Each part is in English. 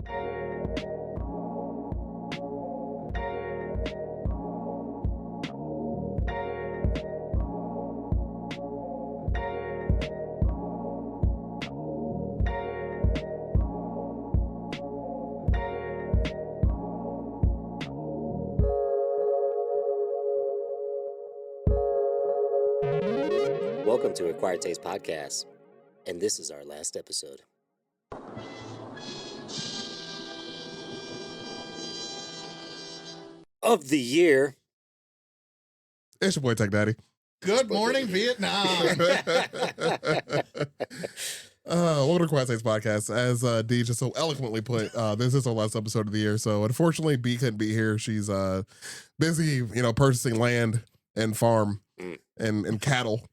Welcome to Acquired Taste Podcast, and this is our last episode. Of the year. It's your boy Tech Daddy. Good morning, Vietnam. Welcome to Acquired Taste Podcast. As D just so eloquently put, this is our last episode of the year. So unfortunately, B couldn't be here. She's busy, purchasing land and farm and cattle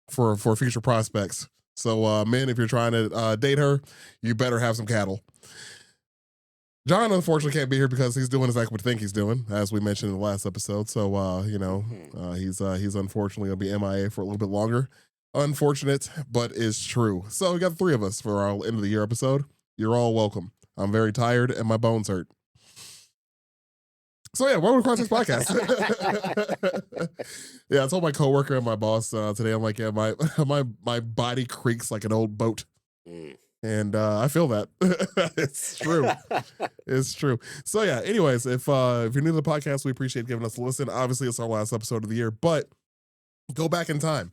for future prospects. So men, if you're trying to date her, you better have some cattle. John unfortunately can't be here because he's doing exactly what I think he's doing, as we mentioned in the last episode. So he's unfortunately gonna be MIA for a little bit longer. Unfortunate, but is true. So we got the three of us for our end of the year episode. You're all welcome. I'm very tired and my bones hurt. So yeah, welcome to Acquired Taste Podcast. Yeah, I told my coworker and my boss today, I'm like, yeah, my body creaks like an old boat. And I feel that. It's true. It's true. So yeah, anyways, if you're new to the podcast, we appreciate giving us a listen. Obviously, it's our last episode of the year, but go back in time.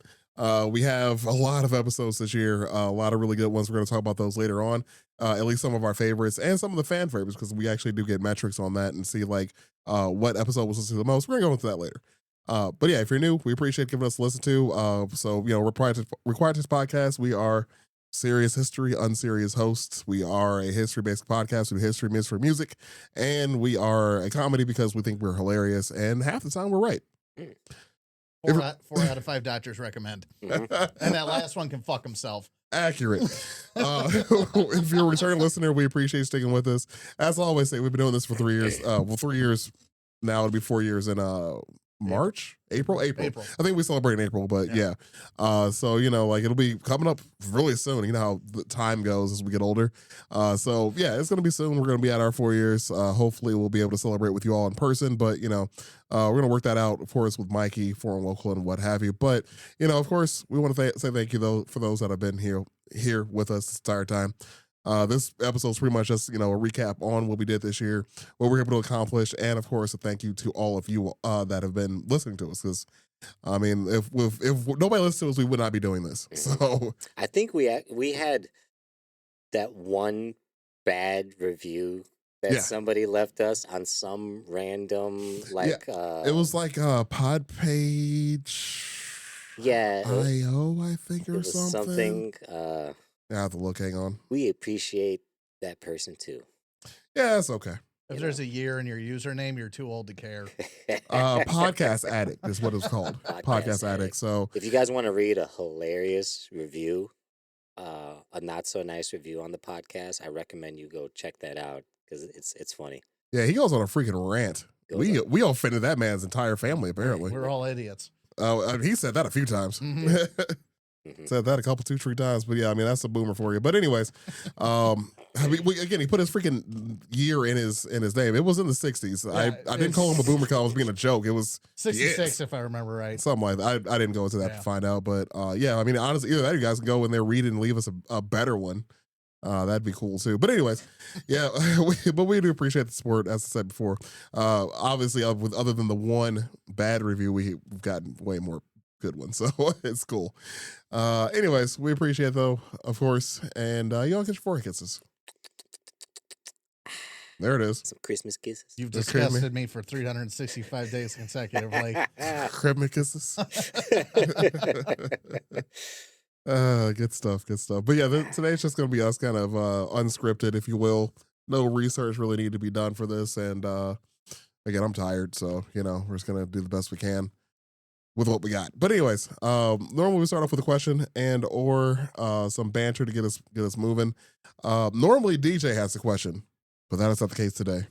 We have a lot of episodes this year, a lot of really good ones. We're going to talk about those later on, at least some of our favorites and some of the fan favorites, because we actually do get metrics on that and see like what episode was listened to the most. We're going to go into that later. But yeah, if you're new, we appreciate giving us a listen to. So, Required Taste Podcast, we are serious history, unserious hosts. We are a history-based podcast. We do history, mystery, music, and we are a comedy because we think we're hilarious, and half the time we're right. 4 out of 5 doctors recommend. And that last one can fuck himself. Accurate. If you're a returning listener, we appreciate you sticking with us. As I always say, we've been doing this for 3 years. 3 years now. It'll be 4 years in April. I think we celebrate in April, but yeah. So it'll be coming up really soon. You know how the time goes as we get older. So yeah, it's gonna be soon. We're gonna be at our 4 years. Hopefully we'll be able to celebrate with you all in person. But we're gonna work that out, of course, with Mikey, foreign, local, and what have you. But of course, we want to say thank you though for those that have been here with us this entire time. This episode is pretty much just, a recap on what we did this year, what we were able to accomplish, and of course, a thank you to all of you that have been listening to us. Because, I mean, if nobody listened to us, we would not be doing this. So I think we had that one bad review that somebody left us on some random it was like Podpage. Yeah, IO, I think, or it was something. I have to look. Hang on. We appreciate that person too. Yeah, that's okay. If there's a year in your username, you're too old to care. Podcast Addict is what it's called. Podcast Addict. So if you guys want to read a hilarious review, a not so nice review on the podcast, I recommend you go check that out because it's funny. Yeah, he goes on a freaking rant. We offended that man's entire family, apparently. We're all idiots. He said that a few times. Said that a couple, 2-3 times, but yeah, I mean that's a boomer for you. But anyways, again, he put his freaking year in his name. It was in the 60s. Yeah, I didn't call him a boomer because I was being a joke. It was 66, if I remember right. Something like that. I didn't go into that to find out, but yeah, I mean honestly, either that or you guys can go in there, read it, and leave us a better one. That'd be cool too. But anyways, yeah, but we do appreciate the support, as I said before. Obviously, other than the one bad review, we've gotten way more good one, so it's cool. Anyways, we appreciate it though, of course, and y'all get your forehead kisses. There it is. Some Christmas kisses. You've disgusted me for 365 days consecutively. Christmas kisses. Good stuff. But yeah, today's just gonna be us kind of unscripted, if you will. No research really need to be done for this, and again, I'm tired, so we're just gonna do the best we can with what we got. But anyways, normally we start off with a question and or some banter to get us moving. Normally DJ has the question, but that is not the case today.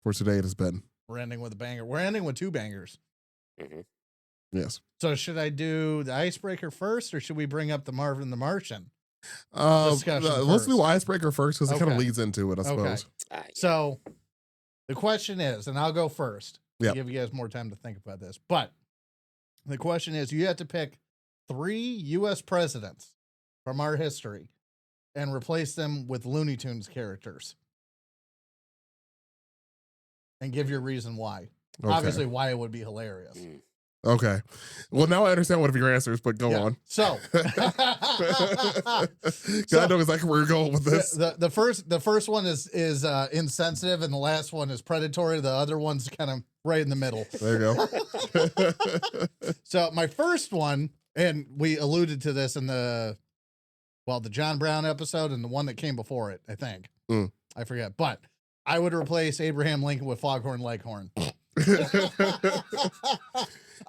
For today, it has been. We're ending with a banger. We're ending with 2 bangers. Mm-hmm. Yes. So should I do the icebreaker first, or should we bring up the Marvin the Martian? discussion Let's do first. icebreaker first because it kind of Okay. leads into it, I suppose. Yeah. So the question is, and I'll go first to Yep. give you guys more time to think about this. But the question is, you have to pick 3 U.S. presidents from our history and replace them with Looney Tunes characters. And give your reason why. Okay. Obviously, why it would be hilarious. Okay. Well, now I understand one of your answers, but go Yeah. on. So, 'Cause I know exactly where you're going with this. the first one is insensitive, and the last one is predatory. The other one's kind of right in the middle. There you go. So my first one, and we alluded to this in the John Brown episode and the one that came before it, I think. I forget, but I would replace Abraham Lincoln with Foghorn Leghorn.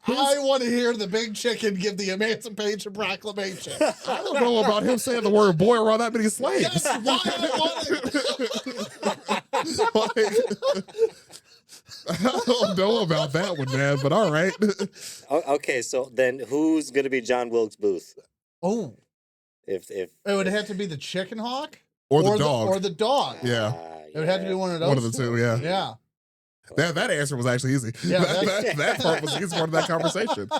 I want to hear the big chicken give the Emancipation Proclamation. I don't know about him saying the word boy around that many slaves. That's why I want it. I don't know about that one, man, but all right. Okay, so then who's gonna be John Wilkes Booth? Oh, If it would have to be the chicken hawk Or the dog. or the dog. Yeah. It would have to be one of those. One of the two, yeah. Yeah. That answer was actually easy. Yeah, that part was the easy part of that conversation. Now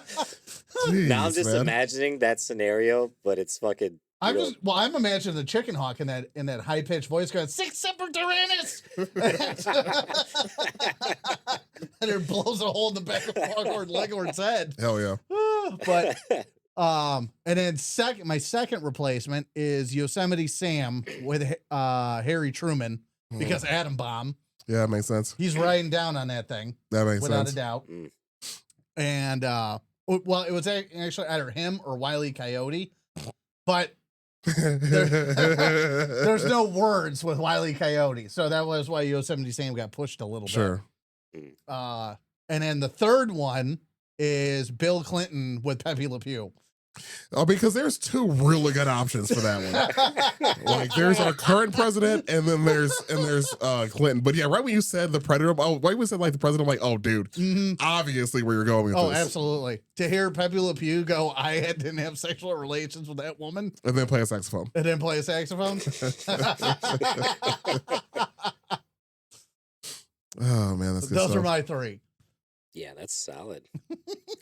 I'm Jeez, just man. imagining that scenario, but it's fucking. I'm imagining the chicken hawk in that high pitched voice going, "Six Semper Tyrannis," and it blows a hole in the back of Foghorn Leghorn's head. Hell yeah. But and then my second replacement is Yosemite Sam with Harry Truman because Atom Bomb. Yeah, that makes sense. He's riding down on that thing That makes without sense. a doubt. Mm. And well, it was actually either him or Wile E. Coyote, but there's no words with Wile E. Coyote, so that was why Yosemite Sam got pushed a little Sure. bit. And then the third one is Bill Clinton with Pepe Le Pew. Oh, because there's two really good options for that one. Like there's our current president, and then there's Clinton. But yeah, right when you said the predator, right when you said like the president, I'm like, oh, dude, obviously where you're going with Oh, this. absolutely. To hear Pepe Le Pew go, didn't have sexual relations with that woman, And then play a saxophone. and then play a saxophone. Oh man, that's good Those stuff. are my 3. Yeah, that's solid.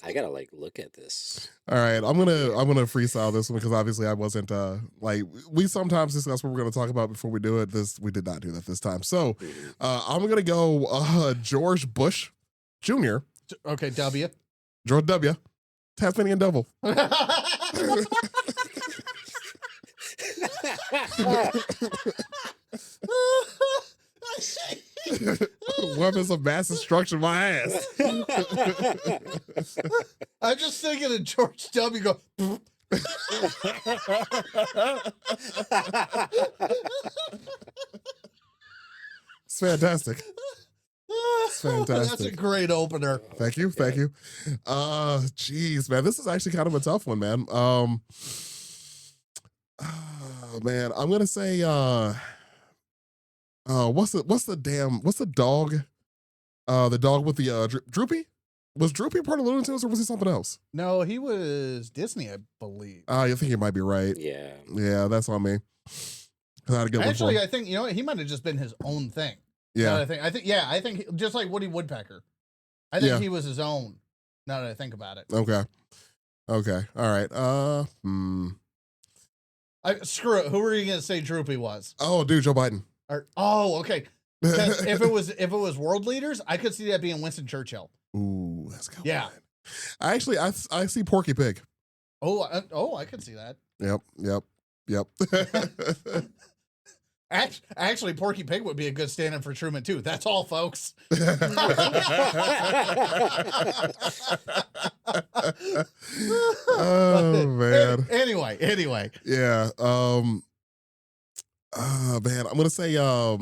I gotta look at this. All right, I'm gonna freestyle this one because obviously I wasn't we sometimes discuss what we're gonna talk about before we do it. We did not do that this time. So I'm gonna go George Bush Jr. Okay, W. George W. Tasmanian Devil. Weapons of mass destruction, my ass. I'm just thinking of George W. Go. It's fantastic. It's fantastic. That's a great opener. Thank you. Jeez, man, this is actually kind of a tough one, man. Man, I'm gonna say what's the dog? The dog with the Droopy? Was Droopy part of Looney Tunes or was he something else? No, he was Disney, I believe. I think you might be right. Yeah. Yeah, that's on me. 'Cause I had a good one for Actually, him. I think he might have just been his own thing. Yeah. I think just like Woody Woodpecker. I think Yeah. he was his own. Now that I think about it, Okay. All right. screw it. Who were you gonna say Droopy was? Oh, dude, Joe Biden. Okay. 'Cause if it was world leaders, I could see that being Winston Churchill. Ooh, that's good. Yeah. Actually, I see Porky Pig. I could see that. Yep. Actually, Porky Pig would be a good stand-in for Truman too. That's all, folks. Oh man. Anyway. Yeah. Man, I'm gonna say oh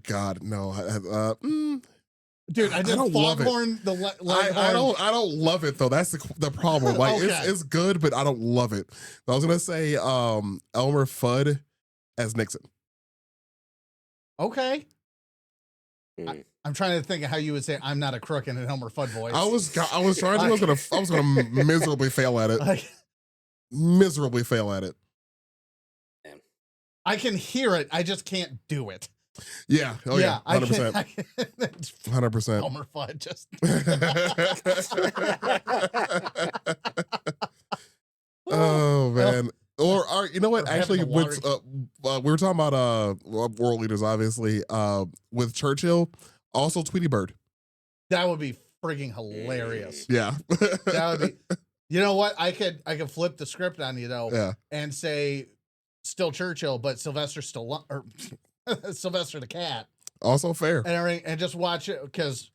God, no. Dude, I did don't love it. Foghorn. I don't love it though. That's the problem. Like Okay. it's good, but I don't love it. I was gonna say Elmer Fudd as Nixon. Okay. Mm. I'm trying to think of how you would say "I'm not a crook" in an Elmer Fudd voice. I was trying to. I was gonna miserably fail at it. Like, miserably fail at it. I can hear it. I just can't do it. Yeah. Oh yeah. 100%. 100%. Elmer Fudd just. Oh man. Or you know what? Or having Actually, the with we were talking about world leaders, obviously. With Churchill, also Tweety Bird. That would be frigging hilarious. Yeah. That would be. You know what? I could flip the script on you though, Yeah. and say still Churchill, but Sylvester or Sylvester the cat, Also fair. and everything, and just watch it because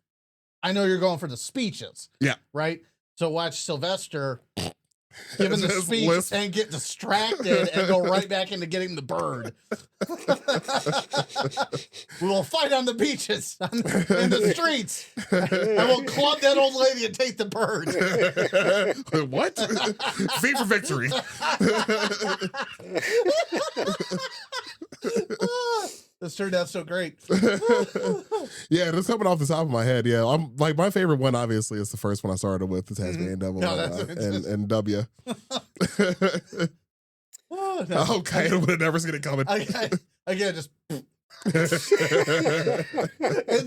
I know you're going for the speeches. Yeah. Right. So watch Sylvester giving the Just speech lisp. and get distracted and go right back into getting the bird. We will fight on the beaches, in the streets. I will club that old lady and take the bird. What? V for victory. This turned out so great. Yeah, just coming off the top of my head. Yeah, I'm like my favorite one. Obviously, is the first one I started with, the Tasmanian Devil, No, that's- and W. Oh, no. Oh, Kaito would have never seen it coming. Again, just in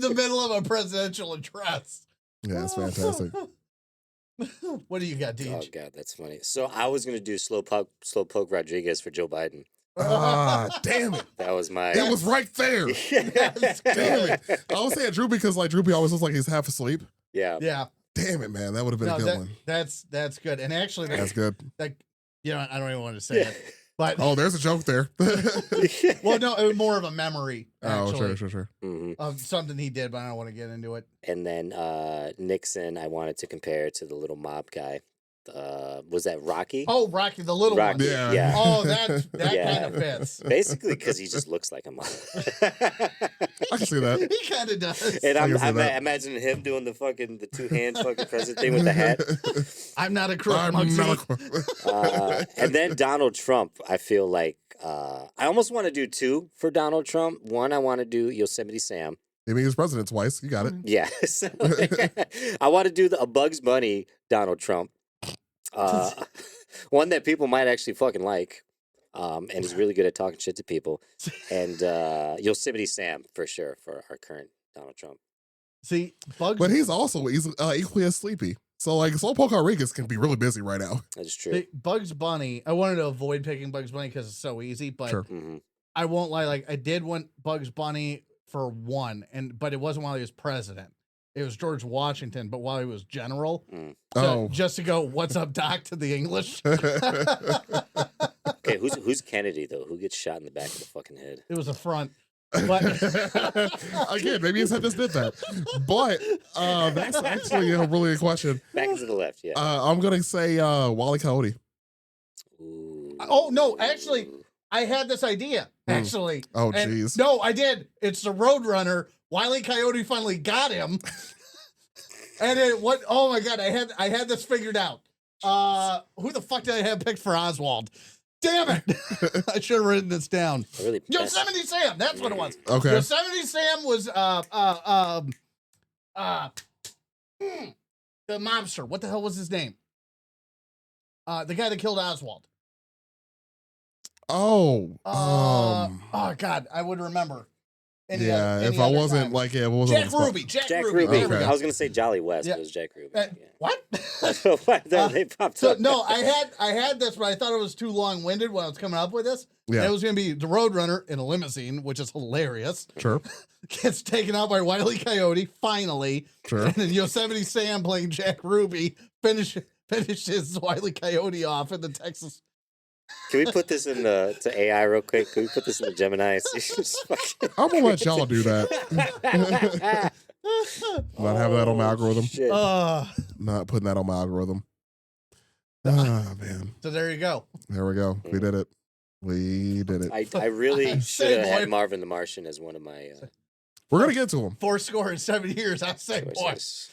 the middle of a presidential address. Yeah, it's fantastic. What do you got, Oh Deej? god, that's funny. So I was gonna do Slowpoke Rodriguez for Joe Biden. Ah, damn it! That was my. It was right there. Damn it! I was saying Drew because like Droopy always looks like he's half asleep. Yeah. Yeah, Damn it, man! That would have been a good one. that's good. And actually, That's good. that you know, I don't even want to say it, but Oh, there's a joke there. well, no, it was more of a memory Oh, actually sure. hmm of something he did, but I don't want to get into it. And then Nixon, I wanted to compare to the little mob guy. Was that Rocky? Oh, Rocky, the little one. Rocky. Yeah. Yeah. Oh, that Yeah. kind of fits. Basically, because he just looks like a mob. I can see that. He kind of does. And I can see I'm that. imagining him doing the two-hand fucking president thing with the hat. I'm not a crook. I'm Muggsy. not And then Donald Trump, I feel like I almost want to do two for Donald Trump. One, I want to do Yosemite Sam. I mean, he was president twice. You got it. Yeah. So, I want to do a Bugs Bunny Donald Trump. One that people might actually fucking like. And is really good at talking shit to people. And Yosemite Sam, for sure, for our current Donald Trump. See, Bugs. But he's equally as sleepy. So like Slowpoke Rodriguez can be really busy right now. That is true. See, Bugs Bunny. I wanted to avoid picking Bugs Bunny because it's so easy, but Sure. hmm I won't lie. Like I did want Bugs Bunny for one, but it wasn't while he was president. It was George Washington, but while he was general. So Oh. just to go, "What's up, Doc?" to the English. Okay, who's Kennedy though? Who gets shot in the back of the fucking head? It was a front. But Again, maybe his head just did that. But that's actually really a question. Back to the left, yeah. I'm gonna say Wally Coyote. Ooh. Oh, no, actually, I had this idea. Actually, Oh And- jeez. no, I did. It's the Roadrunner. Wile E. Coyote finally got him. And it what? Oh my god, I had this figured out. Who the fuck did I have picked for Oswald? Damn it! I should have written this down. I really Yosemite Sam. That's what it was. Okay. Yosemite Sam was the mobster. What the hell was his name? The guy that killed Oswald. Oh. Oh God, I would remember. Yeah. If I wasn't like it wasn't on Jack the spot. Ruby. Jack Jack Ruby. Ruby. There we Okay. go. I was gonna say Jolly West, Yeah. but it was Jack Ruby. What? Yeah. They popped So up. no, I had this, but I thought it was too long-winded when I was coming up with this. Yeah. And it was gonna be the Roadrunner in a limousine, which is hilarious. Sure. Gets taken out by Wile E. Coyote, finally. Sure. And then Yosemite Sam playing Jack Ruby finishes Wile E. Coyote off in the Texas. Can we put this in to AI real quick? Can we put this in the Gemini? I'm gonna let y'all do that. Not having that on my algorithm. Shit. Not putting that on my algorithm. Ah man. So there you go. There we go. We did it. We did it. I really should Say, have had boy. Marvin the Martian as one of my We're gonna get to him. 7 years. I say, boy. choices.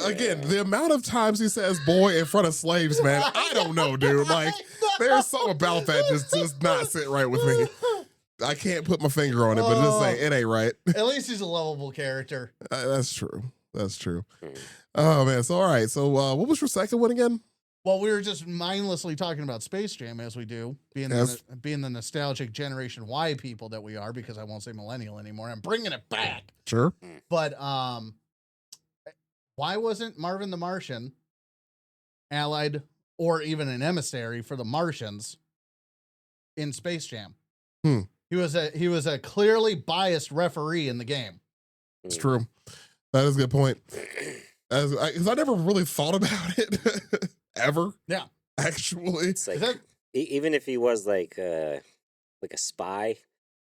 Again, the amount of times he says "boy" in front of slaves, man, I don't know, dude. Like, there's something about that just does not sit right with me. I can't put my finger on it, but just say it ain't right. At least he's a lovable character. That's true. That's true. Mm. Oh man. So all right. So what was your second one again? Well, we were just mindlessly talking about Space Jam as we do, being being the nostalgic Generation Y people that we are, because I won't say millennial anymore. I'm bringing it back. Sure. But why wasn't Marvin the Martian allied or even an emissary for the Martians in Space Jam? He was a clearly biased referee in the game. It's true. That is a good point. Because I never really thought about it ever. Yeah, It's actually, like even if he was like a spy,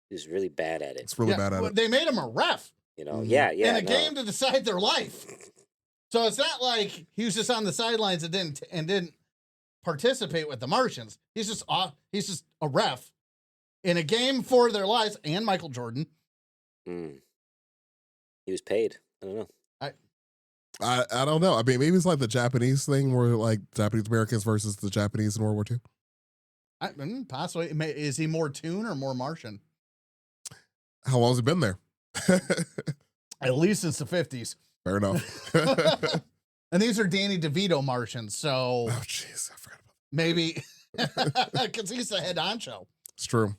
he was really bad at it. it's really bad at it. They made him a ref. You know, yeah. In a game to decide their life. So it's not like he was just on the sidelines and didn't participate with the Martians. He's just a ref in a game for their lives. And Michael Jordan. He was paid. I don't know. I don't know. I mean, maybe it's like the Japanese thing where like Japanese Americans versus the Japanese in World War II. Possibly. Is he more Toon or more Martian? How long has he been there? At least since the 50s. Fair enough. And these are Danny DeVito Martians, so... Oh, jeez. I forgot about that. Maybe... Because he's the head honcho. It's true.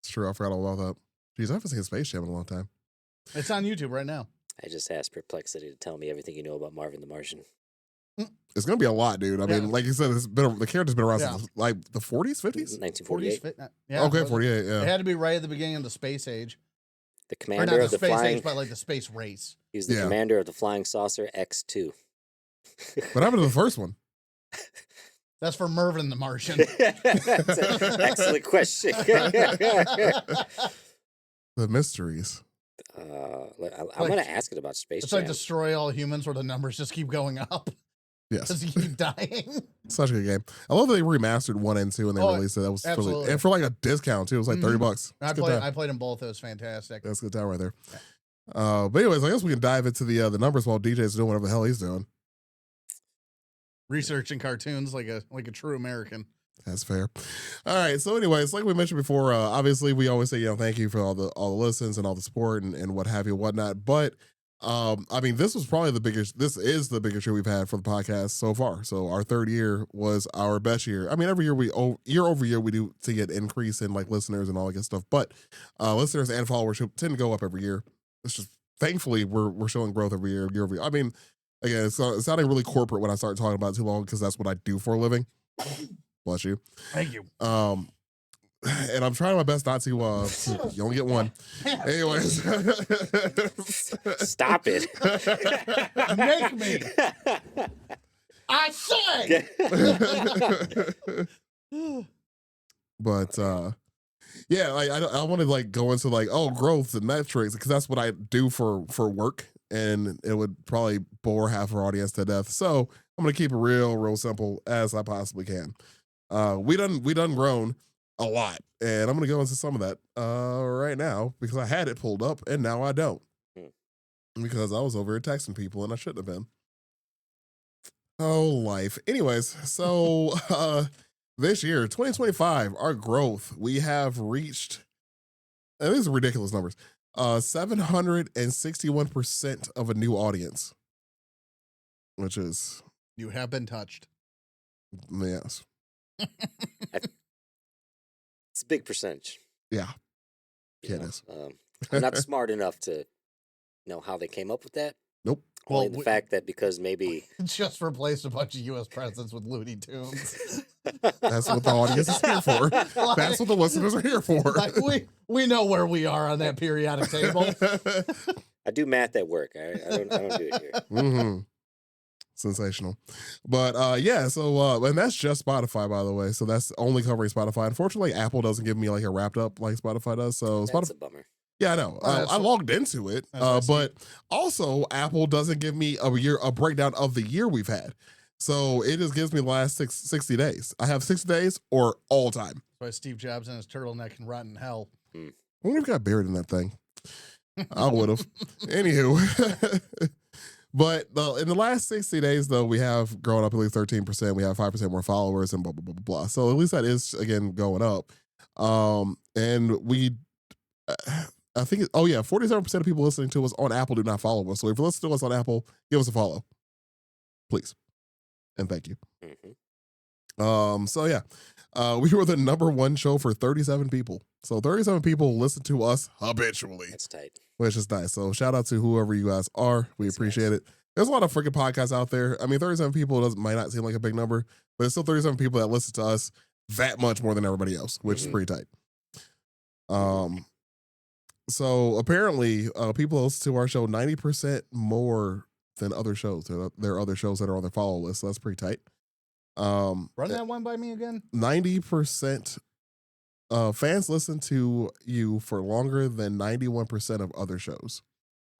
It's true. I forgot all about that. Jeez, I haven't seen Space Jam in a long time. It's on YouTube right now. I just asked Perplexity to tell me everything you know about Marvin the Martian. It's gonna be a lot, dude. I mean, like you said, the character's been around since like the 40s, 50s? 1948. Yeah, okay, 48, yeah. It had to be right at the beginning of the space age. The commander of the space flying... age, but like the space race. He was the commander of the flying saucer X-2. What happened to the first one? That's for Mervin the Martian. That's an excellent question. The mysteries. I'm going to ask it about Space It's Jam. like Destroy All Humans, where the numbers just keep going up. Yes. As you keep dying. Such a good game. I love that they remastered 1 and 2 and they released it. That was really, and for like a discount too. It was like $30. I played them both. It was fantastic. That's a good time right there. But anyways, I guess we can dive into the numbers while DJ's doing whatever the hell he's doing. Researching cartoons like a true American. That's fair. All right. So anyways, like we mentioned before, obviously we always say, thank you for all the listens and all the support and what have you, whatnot. But I mean, this is the biggest year we've had for the podcast so far. So our third year was our best year. I mean, every year year over year, we do see an increase in like listeners and all that good stuff. But listeners and followers tend to go up every year. It's just, thankfully, we're showing growth every year over year. I mean, again, it's sounding really corporate when I start talking about it too long because that's what I do for a living. Bless you. Thank you. And I'm trying my best not to. You only get one. Anyways, stop it. Make me. I say. But yeah, like I want to like go into like growth and metrics because that's what I do for work, and it would probably bore half our audience to death. So I'm gonna keep it real simple as I possibly can. We done grown a lot, and I'm gonna go into some of that right now because I had it pulled up and now I don't because I was over here texting people and I shouldn't have been. Oh, life. Anyways, so this year, 2025, our growth, we have reached, and these are ridiculous numbers, 761% of a new audience, which is... You have been touched. Yes. It's a big percentage. Yeah. Yeah, it is. I'm not smart enough to know how they came up with that. Nope. Only the fact that because maybe... Just replaced a bunch of U.S. presidents with Looney Tunes. That's what the audience is here for. That's what the listeners are here for. Like we know where we are on that periodic table. I do math at work. I don't do it here. Mm-hmm. Sensational. But yeah, so and that's just Spotify, by the way. So that's only covering Spotify. Unfortunately, Apple doesn't give me like a wrapped up like Spotify does. So That's a bummer. Yeah, I know. I logged into it, but also Apple doesn't give me a breakdown of the year we've had. So it just gives me the last 60 days. I have 60 days or all time. By Steve Jobs and his turtleneck and rotten hell. I wonder if I got buried in that thing. I would have. Anywho. But in the last 60 days, though, we have grown up at least 13%. We have 5% more followers and blah, blah, blah, blah, blah. So at least that is, again, going up. And we... I think, 47% of people listening to us on Apple do not follow us. So if you listen to us on Apple, give us a follow. Please. And thank you. Mm-hmm. So yeah, we were the number one show for 37 people. So 37 people listen to us habitually, That's tight. which is nice. So shout out to whoever you guys are. We That's appreciate nice. it. There's a lot of freaking podcasts out there. I mean, 37 people might not seem like a big number, but it's still 37 people that listen to us that much more than everybody else, which is pretty tight. So apparently, people listen to our show 90% more than other shows. There are other shows that are on their follow list. So that's pretty tight. Run that one by me again. 90% fans listen to you for longer than 91% of other shows.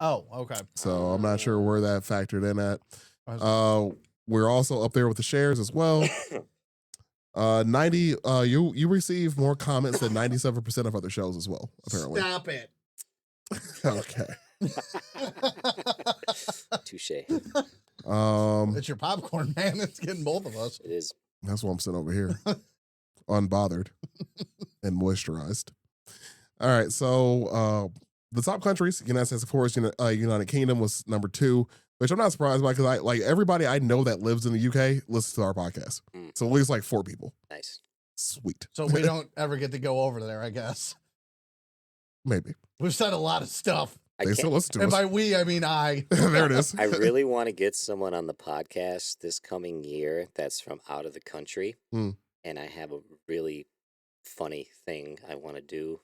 Oh, okay. So I'm not sure where that factored in at. We're also up there with the shares as well. 90 you receive more comments than 97% of other shows as well, apparently. Stop it. Okay. Touche. It's your popcorn, man. It's getting both of us. It is. That's why I'm sitting over here, unbothered and moisturized. All right, so the top countries, United States, of course, United Kingdom was number 2, which I'm not surprised by because I like everybody I know that lives in the UK listens to our podcast. So at least like 4 people. Nice. Sweet. So we don't ever get to go over there, I guess. Maybe. We've said a lot of stuff. They still listen to And us. by we, I mean I. There it is. I really want to get someone on the podcast this coming year that's from out of the country. Mm. And I have a really funny thing I want to do.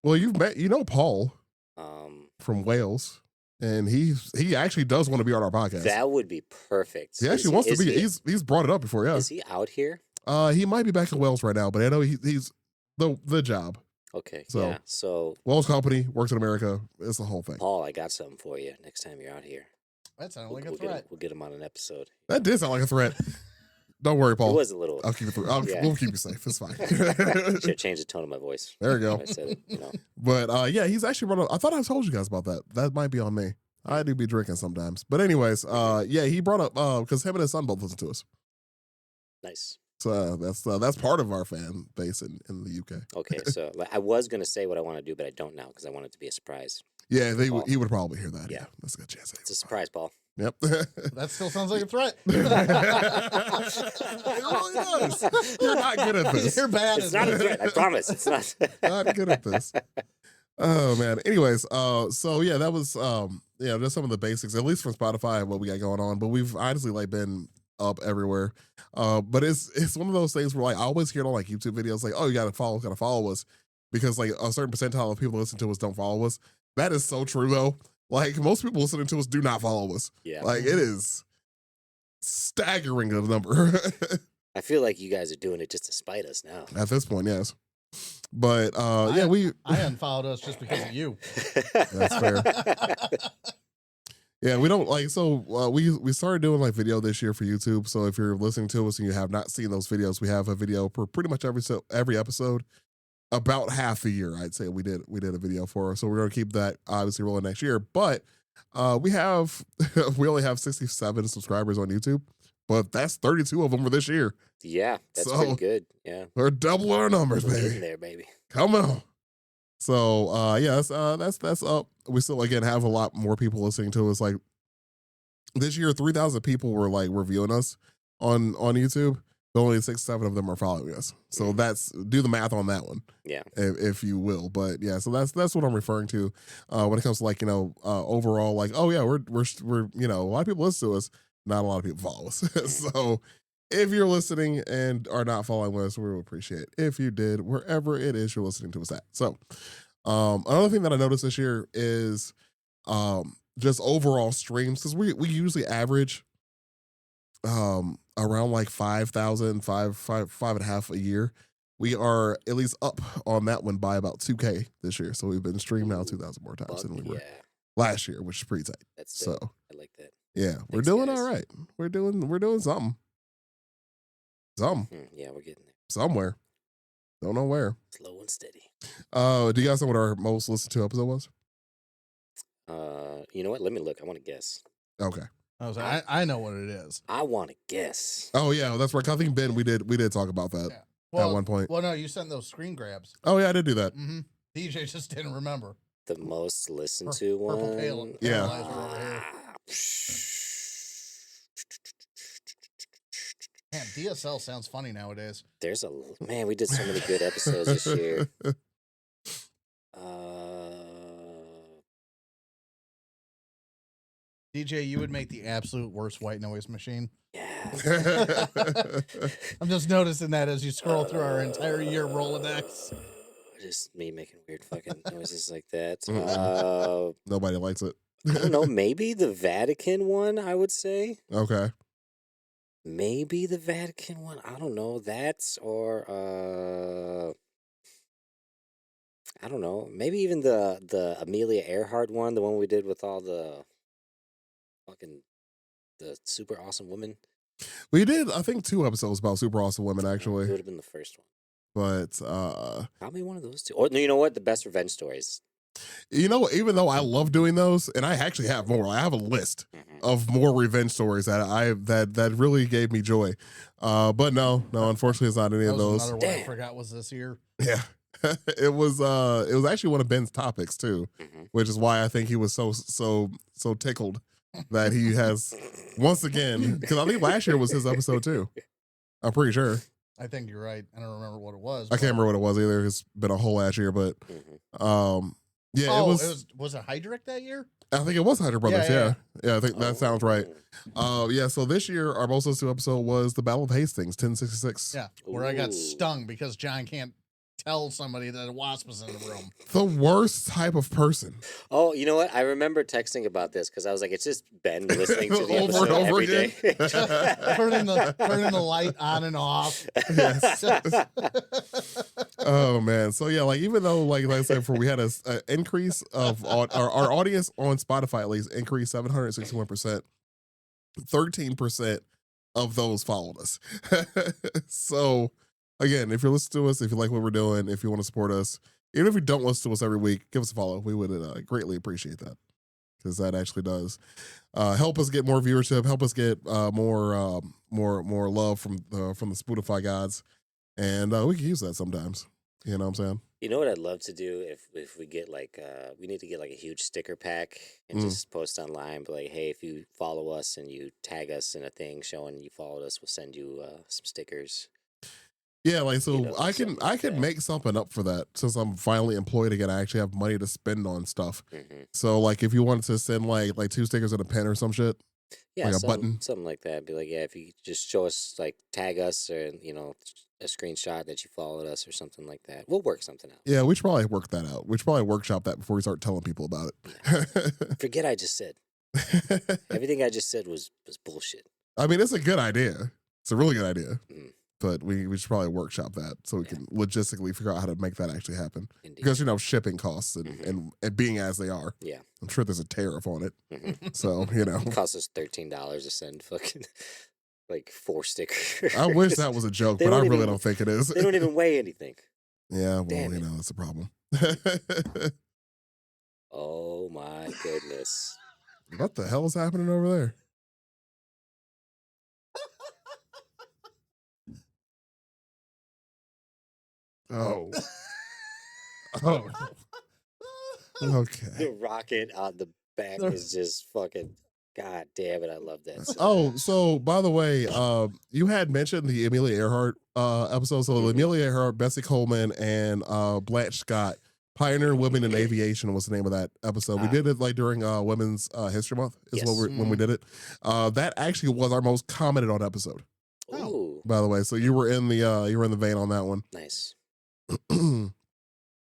Well, you've met, Paul Um, from Wales, and he actually does want to be on our podcast. that would be perfect. He actually wants to be. He's brought it up before. Yeah. Is he out here? He might be back in Wales right now, but I know he's the job. Okay. So- yeah. So, Wales company works in America. It's the whole thing. Paul, I got something for you next time you're out here. That sounded like a We'll threat. get him on an episode. That did sound like a threat. Don't worry, It Paul. was a little. I'll keep it. Yeah. We'll keep you safe. It's fine. Should have changed the tone of my voice. There you go. when I said it, But yeah, he's actually brought up. I thought I told you guys about that. That might be on me. I do be drinking sometimes. But anyways, yeah, he brought up because him and his son both listen to us. Nice. So that's part of our fan base in the UK. Okay, so I was gonna say what I want to do, but I don't now because I want it to be a surprise. Yeah, he would probably hear that. Yeah. That's a good chance. It's a surprise, Paul. Yep. That still sounds like a threat. It really does. You're not good at this. You're bad It's at not a this. threat. I promise. It's not. Not good at this. Oh man. Anyways, so yeah, that was just some of the basics, at least from Spotify and what we got going on. But we've honestly like been up everywhere. But it's one of those things where like I always hear it on like YouTube videos, like, oh, you gotta follow us. Because like a certain percentile of people that listen to us don't follow us. That is so true though. Like most people listening to us do not follow us. Yeah. Like it is staggering the number. I feel like you guys are doing it just to spite us now. At this point, yes. But yeah, we I unfollowed us just because of you. That's fair. Yeah, we don't like so we started doing like video this year for YouTube. So if you're listening to us and you have not seen those videos, we have a video for pretty much every episode. About half the year, I'd say we did a video for her. So we're gonna keep that obviously rolling next year. But we only have 67 subscribers on YouTube, but that's 32 of them for this year. Yeah, that's So- pretty good. Yeah, We're doubling our numbers, we're getting baby. there, baby. Come on. So yeah, that's up. We still again have a lot more people listening to us. Like this year, 3,000 people were like reviewing us on YouTube. But only 6-7 of them are following us. So that's do the math on that one. Yeah. If you will. But yeah, so that's what I'm referring to when it comes to like, overall, like, oh yeah, we're a lot of people listen to us, not a lot of people follow us. So if you're listening and are not following us, we would appreciate it if you did, wherever it is you're listening to us at. So another thing that I noticed this year is just overall streams, because we usually average around like 5,000, 5.5 a year. We are at least up on that one by about 2K this year. So we've been streamed now 2,000 more times than we were last year, which is pretty tight. That's So dope. I like that. yeah, we're Thanks, doing guys. all right. We're doing something. Yeah, we're getting there. Somewhere. Don't know where. Slow and steady. Do you guys know what our most listened to episode was? You know what? Let me look. I want to guess. Okay. I know what it is. I want to guess. Oh yeah, that's right. I think Ben, we did talk about that Yeah. at Well, one point. well, no, you sent those screen grabs. Oh yeah, I did do that. Mm-hmm. DJ just didn't remember. The most listened Pur- to one. Purple Pale. Yeah. Paralyzer over here. Man, DSL sounds funny nowadays. Man, we did so many good episodes this year. DJ, you would make the absolute worst white noise machine. Yeah. I'm just noticing that as you scroll through our entire year Rolodex. Just me making weird fucking noises like that. Nobody likes it. I don't know. Maybe the Vatican one, I would say. Okay. Maybe the Vatican one. I don't know. That's or I don't know. Maybe even the Amelia Earhart one, the one we did with all the super awesome women. We did, I think, 2 episodes about super awesome women, It actually. would have been the first one. But Probably one of those two. Or you know what? The best revenge stories. you know, even though I love doing those, and I actually have more, I have a list of more revenge stories that really gave me joy. But no, unfortunately, it's not any of That was those. another one I forgot was this year. Yeah. It was actually one of Ben's topics too, which is why I think he was so tickled that he has once again, because I think last year was his episode too. I'm pretty sure. I think you're right. I don't remember what it was. I can't remember what it was either. It's been a whole last year, but yeah, Oh, it was it Hydrick that year? I think it was Hydra Brothers. Yeah. I think that sounds right. Oh. Yeah. So this year, our most listened to episode was the Battle of Hastings, 1066. Yeah, where I got Ooh. stung because John can't tell somebody that a wasp was in the room. The worst type of person. Oh, you know what? I remember texting about this because I was like, it's just Ben listening to the Over episode and over every again. day. turning the light on and off. Oh man. So yeah, like even though like I said, we had an increase of our audience on Spotify at least increased 761%. 13% of those followed us. So again, if you're listening to us, if you like what we're doing, if you want to support us, even if you don't listen to us every week, give us a follow. We would greatly appreciate that, because that actually does help us get more viewership, help us get more love from the Spotify gods, and we can use that sometimes. You know what I'm saying? You know what I'd love to do if we get like we need to get like a huge sticker pack and just post online, but like, hey, if you follow us and you tag us in a thing showing you followed us, we'll send you some stickers. Yeah, like so You know, I something can like that. make something up for that, since I'm finally employed again. I actually have money to spend on stuff. So like if you wanted to send like 2 stickers and a pen or some shit, Yeah, like a button. something like that. Be like, yeah, if you just show us, like, tag us, or a screenshot that you followed us or something like that, we'll work something out. Yeah, we should probably work that out. We should probably workshop that before we start telling people about it. Forget I just said. Everything I just said was bullshit. I mean, it's a good idea. It's a really good idea. Mm. But we should probably workshop that so we can logistically figure out how to make that actually happen. Indeed. Because shipping costs and being as they are. Yeah. I'm sure there's a tariff on it. Mhm. So, It costs us $13 to send fucking like 4 stickers. I wish that was a joke, They but I don't really even- don't think it is. They don't even weigh anything. Yeah, well, Damn it. that's a problem. Oh my goodness. What the hell is happening over there? Oh. Oh. Okay. The rocket on the back is just fucking, god damn it, I love that. So Oh, so by the way, you had mentioned the Amelia Earhart episode. So Amelia Earhart, Bessie Coleman, and Blanche Scott, Pioneer Women in Aviation was the name of that episode. We did it like during Women's History Month is Yes. when we did it. That actually was our most commented on episode, Ooh, by the way. So you were in the vein on that one. nice.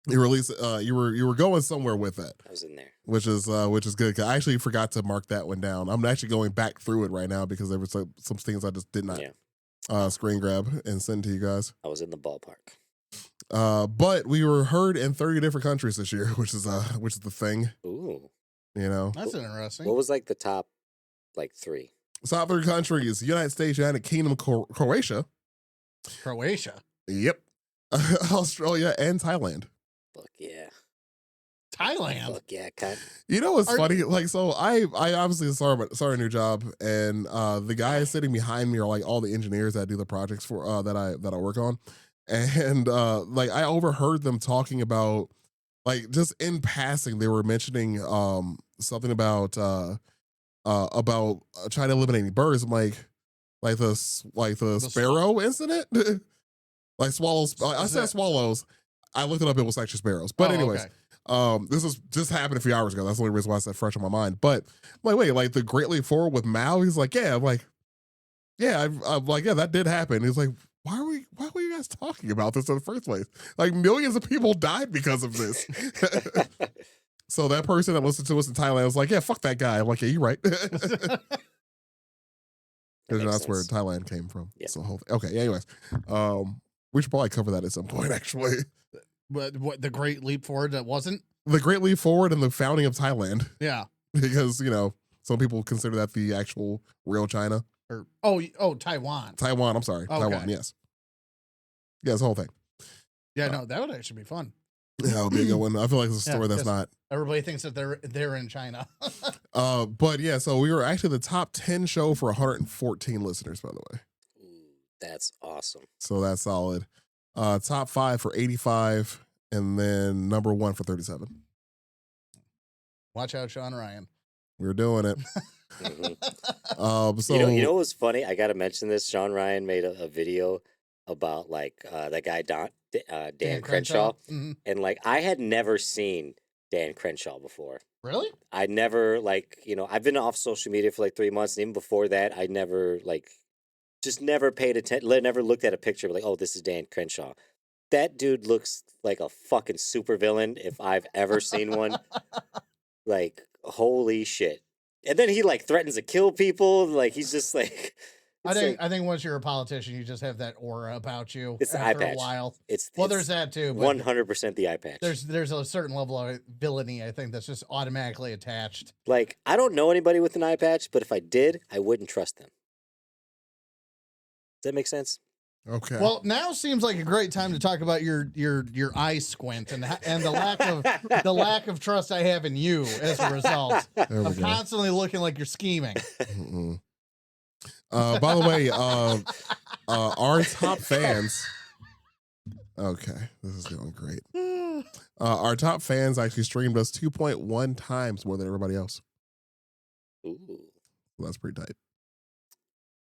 You released you were going somewhere with that, I was in there. which is good. 'Cause I actually forgot to mark that one down. I'm actually going back through it right now because there were some things I just did not screen grab and send to you guys. I was in the ballpark. But we were heard in 30 different countries this year, which is the thing, Ooh. you know. That's interesting. What was like the top like 3? Top 3 countries: United States, United Kingdom, Croatia. Croatia. Yep. Australia and Thailand. Fuck yeah. Thailand. Fuck yeah. Kind You know what's Are- funny? Like, so I obviously started a new job, and the guys sitting behind me are like all the engineers that do the projects for that I work on, and like I overheard them talking about, like, just in passing, they were mentioning something about China eliminating birds. I'm like like the sparrow incident, like swallows. I said swallows. I looked it up. It was actually sparrows. But anyways, this is just happened a few hours ago. That's the only reason why I said fresh on my mind. But I'm like, wait, like the Great Leap Forward with Mao. He's like, yeah. I'm like, yeah. I'm like, yeah, that did happen. He's like, why were you guys talking about this in the first place? Like millions of people died because of this. So that person that listened to us in Thailand was like, yeah, fuck that guy. I'm like, yeah, you're right. That's where Thailand came from. Yeah. So okay. Anyways, we should probably cover that at some point. Actually, what the Great Leap Forward that wasn't the Great Leap Forward and the founding of Thailand. Yeah, because some people consider that the actual real China. Or Taiwan. Taiwan. I'm sorry, okay. Taiwan. Yes. Yeah, it's the whole thing. Yeah, no, that would actually be fun. Yeah, that would be a good one. I feel like it's a story that's not. Everybody thinks that they're in China. But yeah, so we were actually the top 10 show for 114 listeners, by the way. Ooh, that's awesome. So that's solid. Top 5 for 85, and then number 1 for 37. Watch out, Sean Ryan. We're doing it. Mm-hmm. So you know what's funny? I got to mention this. Sean Ryan made a video about like that guy Dan Crenshaw, Mm-hmm. and like I had never seen Dan Crenshaw before. Really? I never I've been off social media for like 3 months, and even before that, I never just never paid attention. Never looked at a picture like, oh, this is Dan Crenshaw. That dude looks like a fucking supervillain if I've ever seen one. Like, holy shit! And then he like threatens to kill people. Like he's just like. I think once you're a politician, you just have that aura about you. It's the eye after patch. a while. Well, there's that too. 100% the eye patch. There's a certain level of villainy, I think, that's just automatically attached. Like, I don't know anybody with an eye patch, but if I did, I wouldn't trust them. Does that make sense? Okay. Well, now seems like a great time to talk about your eye squint and the lack of trust I have in you as a result. I'm constantly looking like you're scheming. Mm-mm. By the way, our top fans. Okay, this is going great. Our top fans actually streamed us 2.1 times more than everybody else. Ooh, Well, that's pretty tight.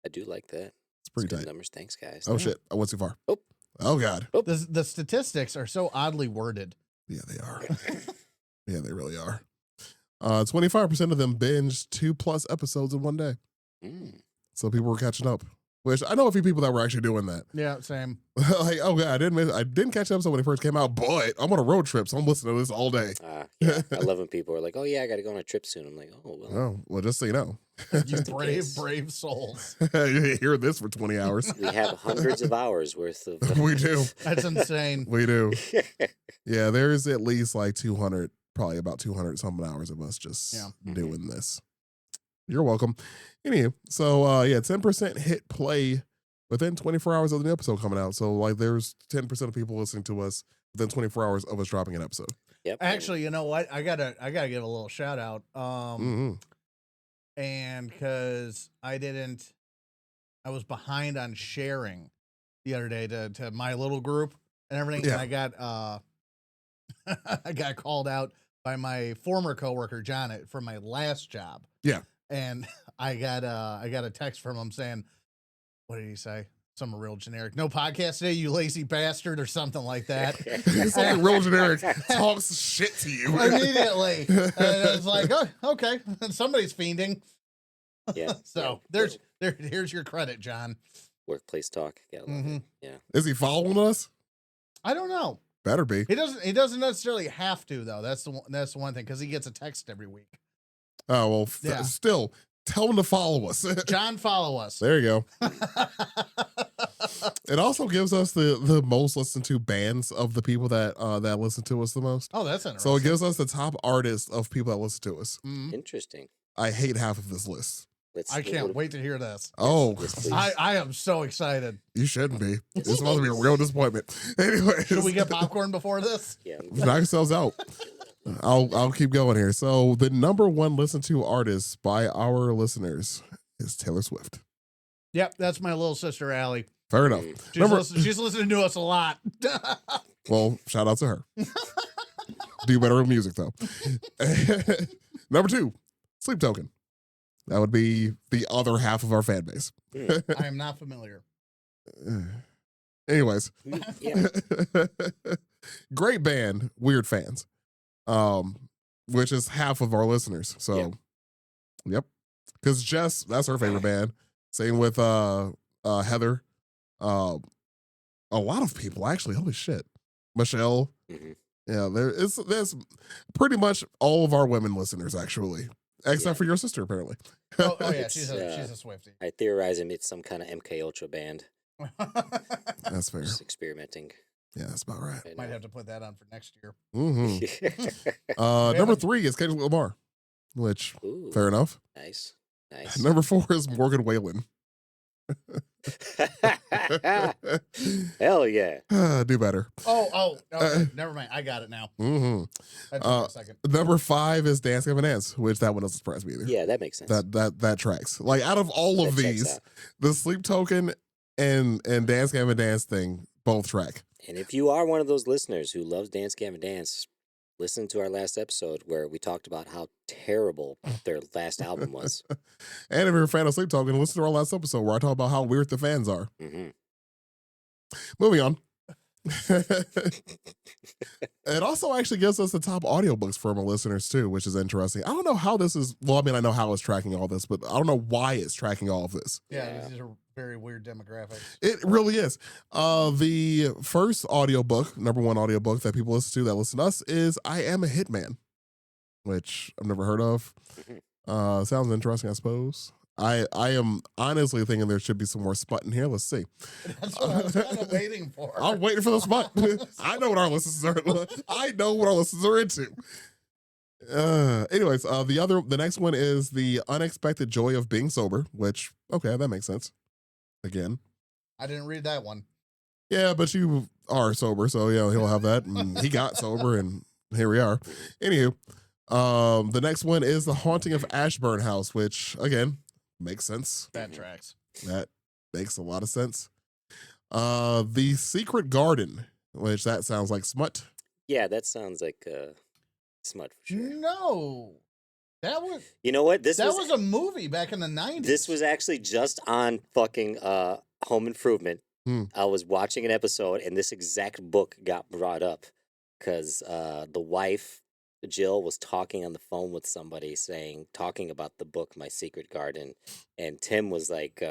I do like that. It's pretty Good tight. numbers, thanks, guys. Oh shit! I went too far. Oh. Oh god. The statistics are so oddly worded. Yeah, they are. Yeah, they really are. 25% of them binged 2+ episodes in one day. Mm. So people were catching up. Which I know a few people that were actually doing that. Yeah, same. Like, oh god, I didn't catch the episode when it first came out, but I'm on a road trip, so I'm listening to this all day. Yeah, I love when people are like, "Oh yeah, I got to go on a trip soon." I'm like, "Oh well." Oh, well, just so you know. You brave souls. You hear this for 20 hours. We have hundreds of hours worth of. We do. That's insane. We do. Yeah, there's at least like 200, probably about 200 something hours of us just doing this. You're welcome. Anyway, so 10% hit play within 24 hours of the new episode coming out. So like there's 10% of people listening to us within 24 hours of us dropping an episode. Yep. Actually, you know what? I gotta give a little shout out. And because I was behind on sharing the other day to my little group and everything. Yeah. And I got called out by my former coworker, John, from my last job. Yeah. And I got a text from him saying, what did he say? Something real generic. No podcast today, you lazy bastard, or something like that. Something real generic talks shit to you. Immediately. And I was like, oh, okay. Somebody's fiending. Yeah. So here's your credit, John. Workplace talk. Gotta love it. Yeah. Is he following us? I don't know. Better be. He doesn't necessarily have to though. That's the one thing, because he gets a text every week. Oh well, Yeah. Still tell him to follow us. John, follow us. There you go. It also gives us the most listened to bands of the people that listen to us the most. Oh, that's interesting. So it gives us the top artists of people that listen to us. Interesting. I hate half of this list. I can't wait to hear this. Oh, Yes, please. I am so excited. you shouldn't be. This is supposed to be a real disappointment. Anyway, Should we get popcorn before this? Yeah. knock yourselves out. I'll keep going here. So the number one listened to artist by our listeners is Taylor Swift. Yep, that's my little sister Allie. Fair enough. She's listening to us a lot. Well, shout out to her. Do better with music though. Number 2, Sleep Token. That would be the other half of our fan base. I am not familiar. Anyways, Yeah. great band, weird fans, which is half of our listeners. So, yep, because Jess, that's her favorite band. Same with Heather. A lot of people actually. Holy shit, Michelle. Mm-hmm. Yeah, there's pretty much all of our women listeners actually, except for your sister apparently. Oh yeah, It's, she's a Swiftie. I theorize it's some kind of MK Ultra band. That's fair. Just experimenting. Yeah, that's about right. Might have to put that on for next year. Mm-hmm. Number 3 is Kendrick Lamar, which Ooh, fair enough. Nice. Nice. Number 4 is Morgan Wallen. Hell yeah. Do better. Oh, okay. Never mind. I got it now. Mm-hmm. That took me a second. Number 5 is Dance Gavin Dance, which that one doesn't surprise me either. Yeah, that makes sense. That tracks. Like out of all of That checks these, out. the Sleep Token and Dance Gavin Dance thing both track. And if you are one of those listeners who loves Dance Gavin Dance, listen to our last episode where we talked about how terrible their last album was. And if you're a fan of Sleep Token, listen to our last episode where I talk about how weird the fans are. Mm-hmm. Moving on. It also actually gives us the top audiobooks for our listeners too, which is interesting. I don't know how this is. Well, I mean, I know how it's tracking all this, but I don't know why it's tracking all of this. Yeah, these are very weird demographics. It really is. The first audiobook, number 1 audiobook that people listen to that listen to us is I Am a Hitman, which I've never heard of. Sounds interesting, I suppose. I am honestly thinking there should be some more smut in here. Let's see. That's what I was kind of waiting for. I'm waiting for the smut. I know what our listeners are. I know what our listeners are into. Anyways, the next one is The Unexpected Joy of Being Sober, which, okay, that makes sense. Again. I didn't read that one. Yeah, but you are sober, so yeah, he'll have that. And he got sober, and here we are. Anywho, the next one is The Haunting of Ashburn House, which, again, makes sense. That tracks. That makes a lot of sense. The Secret Garden, which that sounds like smut. Yeah, that sounds like smut for sure. No. That was You know what? This was a movie back in the 90s. This was actually just on fucking Home Improvement. I was watching an episode and this exact book got brought up because the wife, Jill, was talking on the phone with somebody talking about the book, My Secret Garden. And Tim was like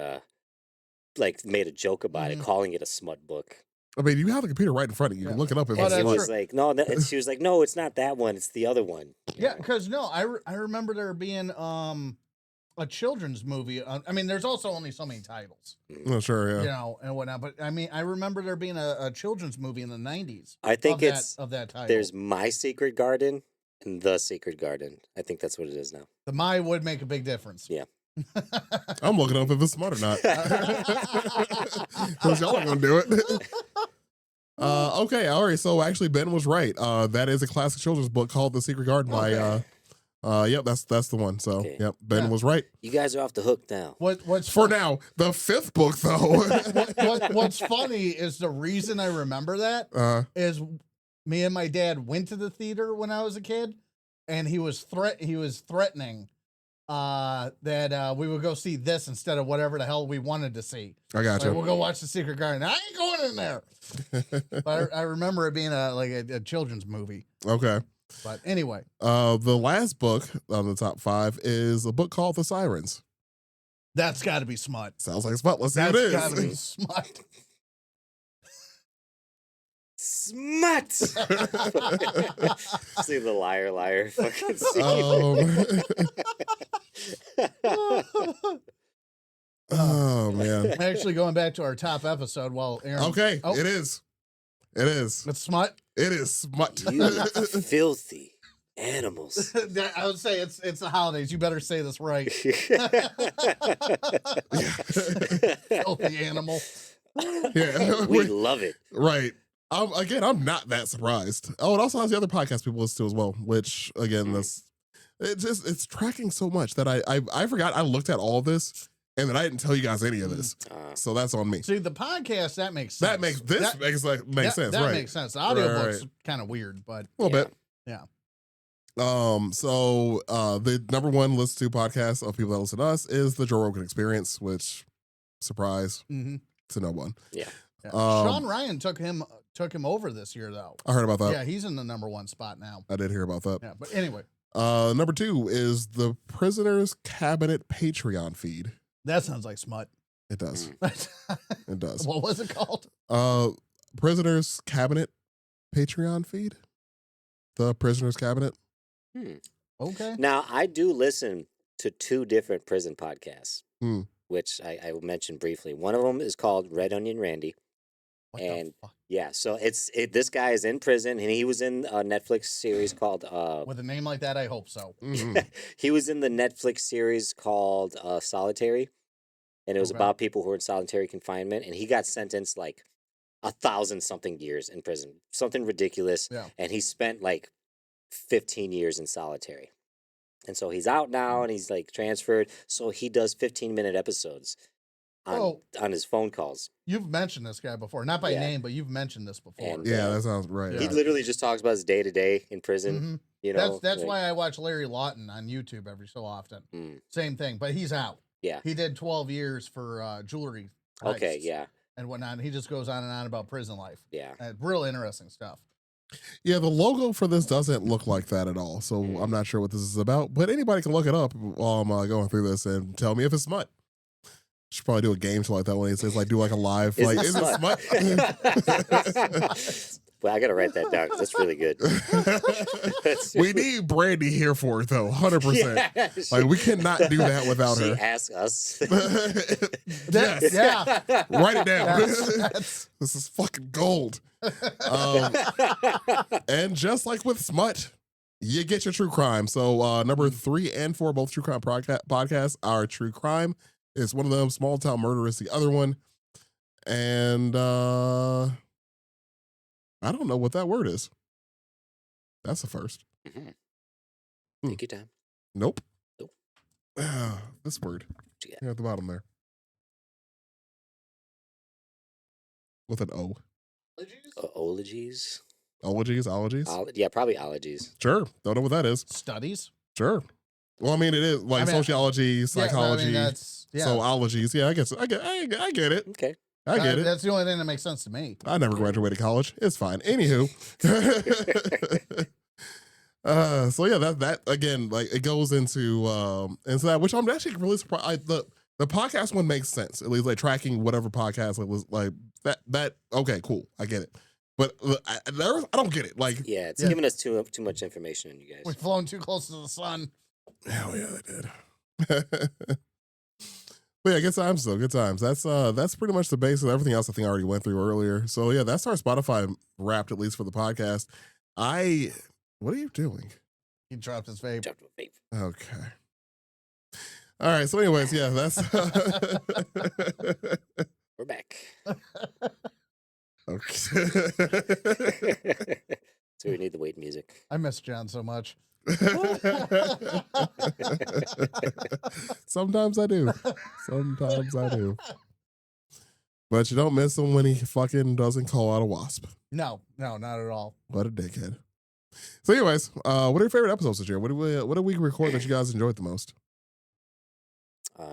made a joke about it, calling it a smut book. I mean, you have the computer right in front of you. You can look it up. If And it's he that's was like, no, she was like, no, it's not that one. It's the other one. Yeah, because I remember there being a children's movie. I mean, there's also only so many titles, Oh, sure, yeah. you know, and whatnot. But I mean, I remember there being a children's movie in the 90s. I think of that title. There's My Secret Garden and The Secret Garden. I think that's what it is now. The My would make a big difference. Yeah. I'm looking up if it's smut or not. Because y'all ain't gonna do it. Okay, all right. So actually, Ben was right. That is a classic children's book called The Secret Garden by. Yep, that's the one. So Okay. yep, Ben was right. You guys are off the hook now. What's For now, the 5th book though. what's funny is the reason I remember that is me and my dad went to the theater when I was a kid, and he was threatening that we would go see this instead of whatever the hell we wanted to see. I got Like, you. we'll go watch The Secret Garden. I ain't going in there. But I remember it being a children's movie. Okay. But anyway, The last book on the top 5 is a book called The Sirens. that's got to be smut. Sounds like smut. Let's see That's what it got to be is. smut. Smut! See the liar fucking Oh man. I'm actually going back to our top episode while Aaron. Okay, Oh. it is. It is. It's smut. It is smut. You filthy animals. I would say it's the holidays. You better say this right. Filthy animal. Yeah. We love it. Right. I'm not that surprised. Oh, it also has the other podcast people listen to as well, which again, it's tracking so much that I forgot I looked at all of this and then I didn't tell you guys any of this. So that's on me. See, the podcast, that makes sense. Makes sense, That right? makes sense. The audiobook's Right. kind of weird, but A little bit. yeah. So the number one list to podcast of people that listen to us is the Joe Rogan Experience, which surprise to no one. Yeah. Sean Ryan took him over this year though. I heard about that. Yeah, he's in the #1 spot now. I did hear about that. Yeah, but anyway, number 2 is the Prisoners Cabinet Patreon feed. that sounds like smut. It does. It does. What was it called? Prisoners Cabinet Patreon feed. The Prisoners Cabinet. Okay. Now, I do listen to 2 different prison podcasts, Hmm. which I mentioned briefly. One of them is called Red Onion Randy. What And the fuck? yeah, so this guy is in prison, and he was in a Netflix series called With a name like that, I hope so. Mhm. he was in the Netflix series called Solitary, and it was Okay. about people who were in solitary confinement, and he got sentenced like 1,000-something years in prison, something ridiculous. Yeah. And he spent like 15 years in solitary, and so he's out now, and he's like transferred. So he does 15-minute episodes on his phone calls. You've mentioned this guy before, not by Yeah. name, but you've mentioned this before. And Yeah, that sounds right. he literally just talks about his day to day in prison. Mhm. You know, That's like, why I watch Larry Lawton on YouTube every so often. Mm. Same thing, but he's out. Yeah. He did 12 years for jewelry. Okay, heists yeah, And whatnot. He just goes on and on about prison life. yeah. Real interesting stuff. Yeah, the logo for this doesn't look like that at all. So I'm not sure what this is about, but anybody can look it up while I'm going through this and tell me if it's smut. Should probably do a game show like that when it says like do like a live Is like it is it smut? Well, I gotta write that down because that's really good. We need Brandy here for it though, 100%. Yeah, Like we cannot do that without she her. asked us. Yes. Yeah. Write it down. That's- This is fucking gold. And just like with smut, you get your true crime. So number 3 and 4, both true crime podcasts are true crime. It's one of them. Small Town Murder is the other one. And I don't know what that word is. That's the first. Take your time. Nope. Nope. This word. you got? Here at the bottom there. With an O. Ologies. Ologies? Yeah, probably ologies. Sure. Don't know what that is. Studies. Sure. Well, I mean, it is like I mean, sociology, psychology. that's So ologies. Yeah, I guess I get it. Okay. I get it. That's the only thing that makes sense to me. I never graduated college. It's fine. Anywho. So yeah, that again, like it goes into that, which I'm actually really surprised. The podcast one makes sense. At least like tracking whatever podcast it was like that. Okay, cool. I get it. But I don't get it. Like, Yeah, it's Yeah. giving us too much information on you guys. We've flown too close to the sun. hell yeah, they did. But yeah, good times though. Good times. That's pretty much the base of everything else I think I already went through earlier. So yeah, that's our Spotify wrapped, at least for the podcast. What are you doing? He dropped his vape. Dropped a vape. Okay. All right. So, anyways, yeah, that's We're back. okay. So we need the wait music. I miss John so much. Sometimes I do. Sometimes I do. But you don't miss him when he fucking doesn't call out a wasp. No, not at all. What a dickhead. So, anyways, what are your favorite episodes this year? What do we record that you guys enjoyed the most?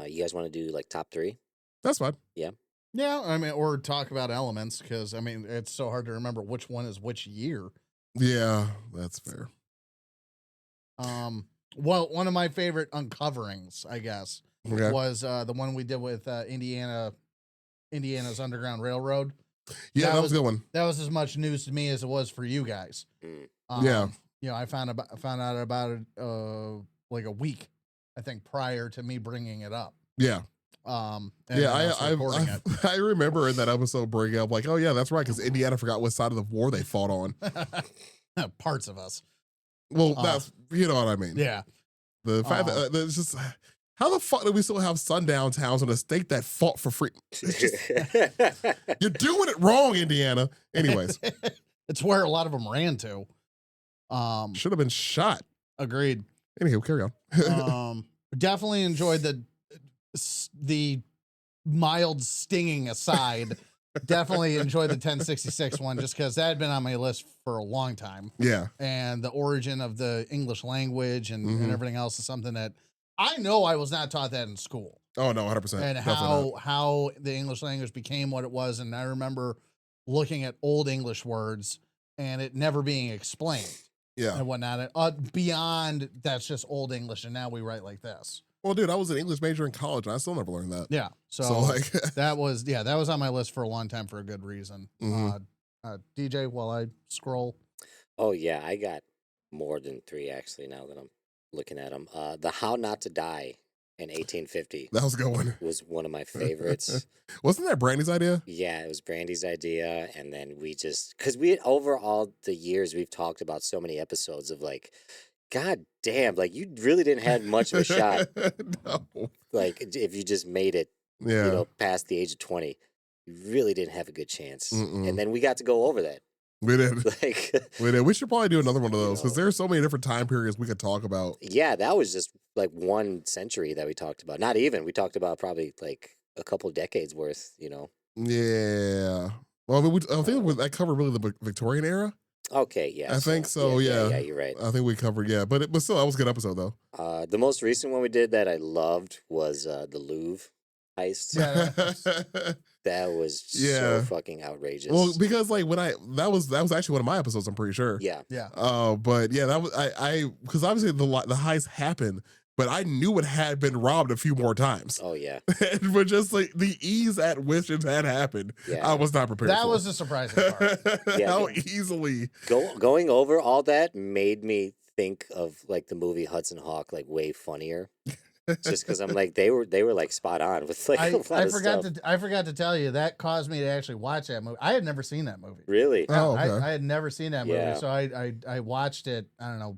You guys want to do like top 3? That's fine. Yeah, I mean, or talk about elements because I mean it's so hard to remember which one is which year. Yeah, that's fair. Well, one of my favorite uncoverings, I guess, Okay. was the one we did with Indiana's Underground Railroad. Yeah, that that was was- a good one. That was as much news to me as it was for you guys. Mm. Yeah. You know, I found out about it like a week, I think, prior to me bringing it up. Yeah. And Yeah, then us recording it. I remember in that episode bringing up like, oh yeah, that's right, because Indiana forgot what side of the war they fought on. Parts of us. Well, that's you know what I mean. Yeah. The fact that it's just how the fuck do we still have sundown towns in a state that fought for free? It's just, you're doing it wrong, Indiana. Anyways, It's where a lot of them ran to. should have been shot. Agreed. Anywho, carry on. Definitely enjoyed the mild stinging aside definitely enjoy the 1066 one just because that had been on my list for a long time. Yeah. And the origin of the English language and Mhm. everything else is something that I know I was not taught that in school. Oh no, 100%. And how the English language became what it was. And I remember looking at old English words and it never being explained Yeah. and whatnot. Beyond that's just old English, and now we write like this. Well, dude, I was an English major in college, and I still never learned that. Yeah. So like, that was on my list for a long time for a good reason. Mhm. DJ, while I scroll. Oh yeah, I got more than 3 actually. Now that I'm looking at them, the How Not to Die in 1850 that was a good one. was one of my favorites. Wasn't that Brandy's idea? Yeah, it was Brandy's idea, and then we just because we over all the years we've talked about so many episodes of like, God damn, like you really didn't have much of a shot. No. Like if you just made it, Yeah. you know, past the age of 20, you really didn't have a good chance. Mm-mm. And then we got to go over that. We did. Like, We did. We should probably do another one of You those because know. there's so many different time periods we could talk about. yeah, that was just like 1 century that we talked about. Not even. We talked about probably like a couple decades worth, you know. Yeah. Well, I mean, I think that covered really the Victorian era. Okay, yeah. I think so. Yeah. Yeah, you're right. I think we covered. Yeah, but still, that was a good episode though. The most recent one we did that I loved was the Louvre heist. Yeah. That was Yeah. so fucking outrageous. Well, because like when that was actually one of my episodes. I'm pretty sure. yeah. Yeah. But yeah, that was I because obviously the heist happened, but I knew it had been robbed a few more times. Oh yeah. But just like the ease at which it had happened, Yeah. I was not prepared. That for. was the surprising part. Yeah, How yeah. easily. Going over all that made me think of like the movie Hudson Hawk like way funnier. Just because I'm like they were like spot on with like a lot I of forgot stuff. I forgot to tell you that caused me to actually watch that movie. I had never seen that movie. Really? Oh, okay. I had never seen that movie, Yeah. so I watched it. I don't know,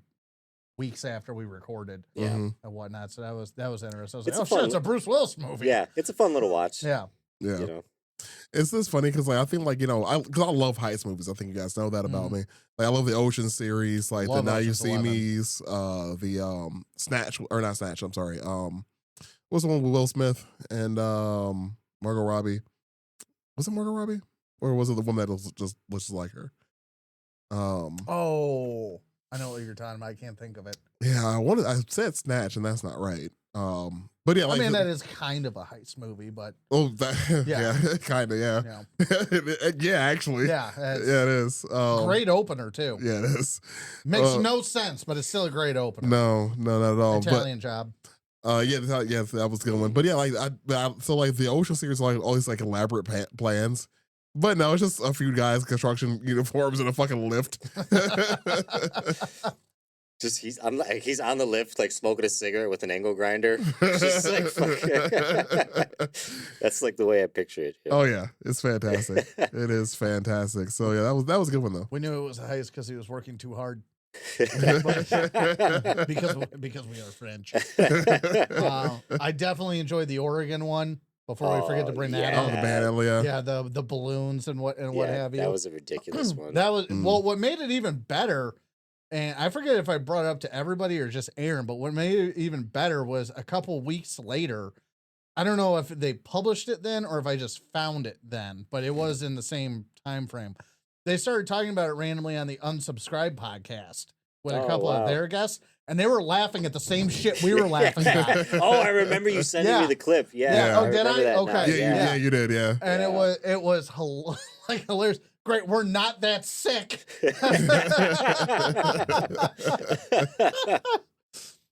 weeks after we recorded Yeah. Mhm. and whatnot. So that was interesting. I was It's like, a oh shit, fun- it's a Bruce Willis movie. Yeah, it's a fun little watch. Yeah. Yeah. You know. It's just funny because like I think like because I love heist movies. I think you guys know that about me. Like I love the Ocean series, like Love the Now You Ocean's See 11. Me's, the Snatch or not Snatch. I'm sorry. What's the one with Will Smith and Margot Robbie? Was it Margot Robbie or was it the one that looks just like her? Oh, I know what you're talking about. I can't think of it. Yeah, I said Snatch and that's not right. But yeah, like I mean, that is kind of a heist movie, but that Yeah. yeah, kind of yeah. Yeah, actually. Yeah, Yeah, it's it is. great opener too. Yeah, it is. Makes no sense, but it's still a great opener. No, not at all. Italian Job. Yeah, that was a good one. But yeah, like so like the Ocean series, like all these like elaborate plans. But no, it's just a few guys, construction uniforms, and a fucking lift. Just he's on the lift like smoking a cigarette with an angle grinder. Just like fucking- That's like the way I picture it. you know? Oh yeah, it's fantastic. It is fantastic. So yeah, that was a good one though. We knew it was a heist because he was working too hard. because we are French. I definitely enjoyed the Oregon one. Before we forget to bring that Oh, up, the band, yeah. yeah, the balloons and what have you. That was a ridiculous one. That was Mm. well. What made it even better, and I forget if I brought it up to everybody or just Aaron, but what made it even better was a couple weeks later. I don't know if they published it then or if I just found it then, but it was in the same time frame. They started talking about it randomly on the Unsubscribe podcast with a Oh, couple of wow. their guests, and they were laughing at the same shit we were laughing at. Oh, I remember you sending Yeah. me the clip. Yeah. Yeah. Oh, did remember I? that now, Okay. Yeah, you did, yeah. And Yeah. it was like hilarious. Great, we're not that sick.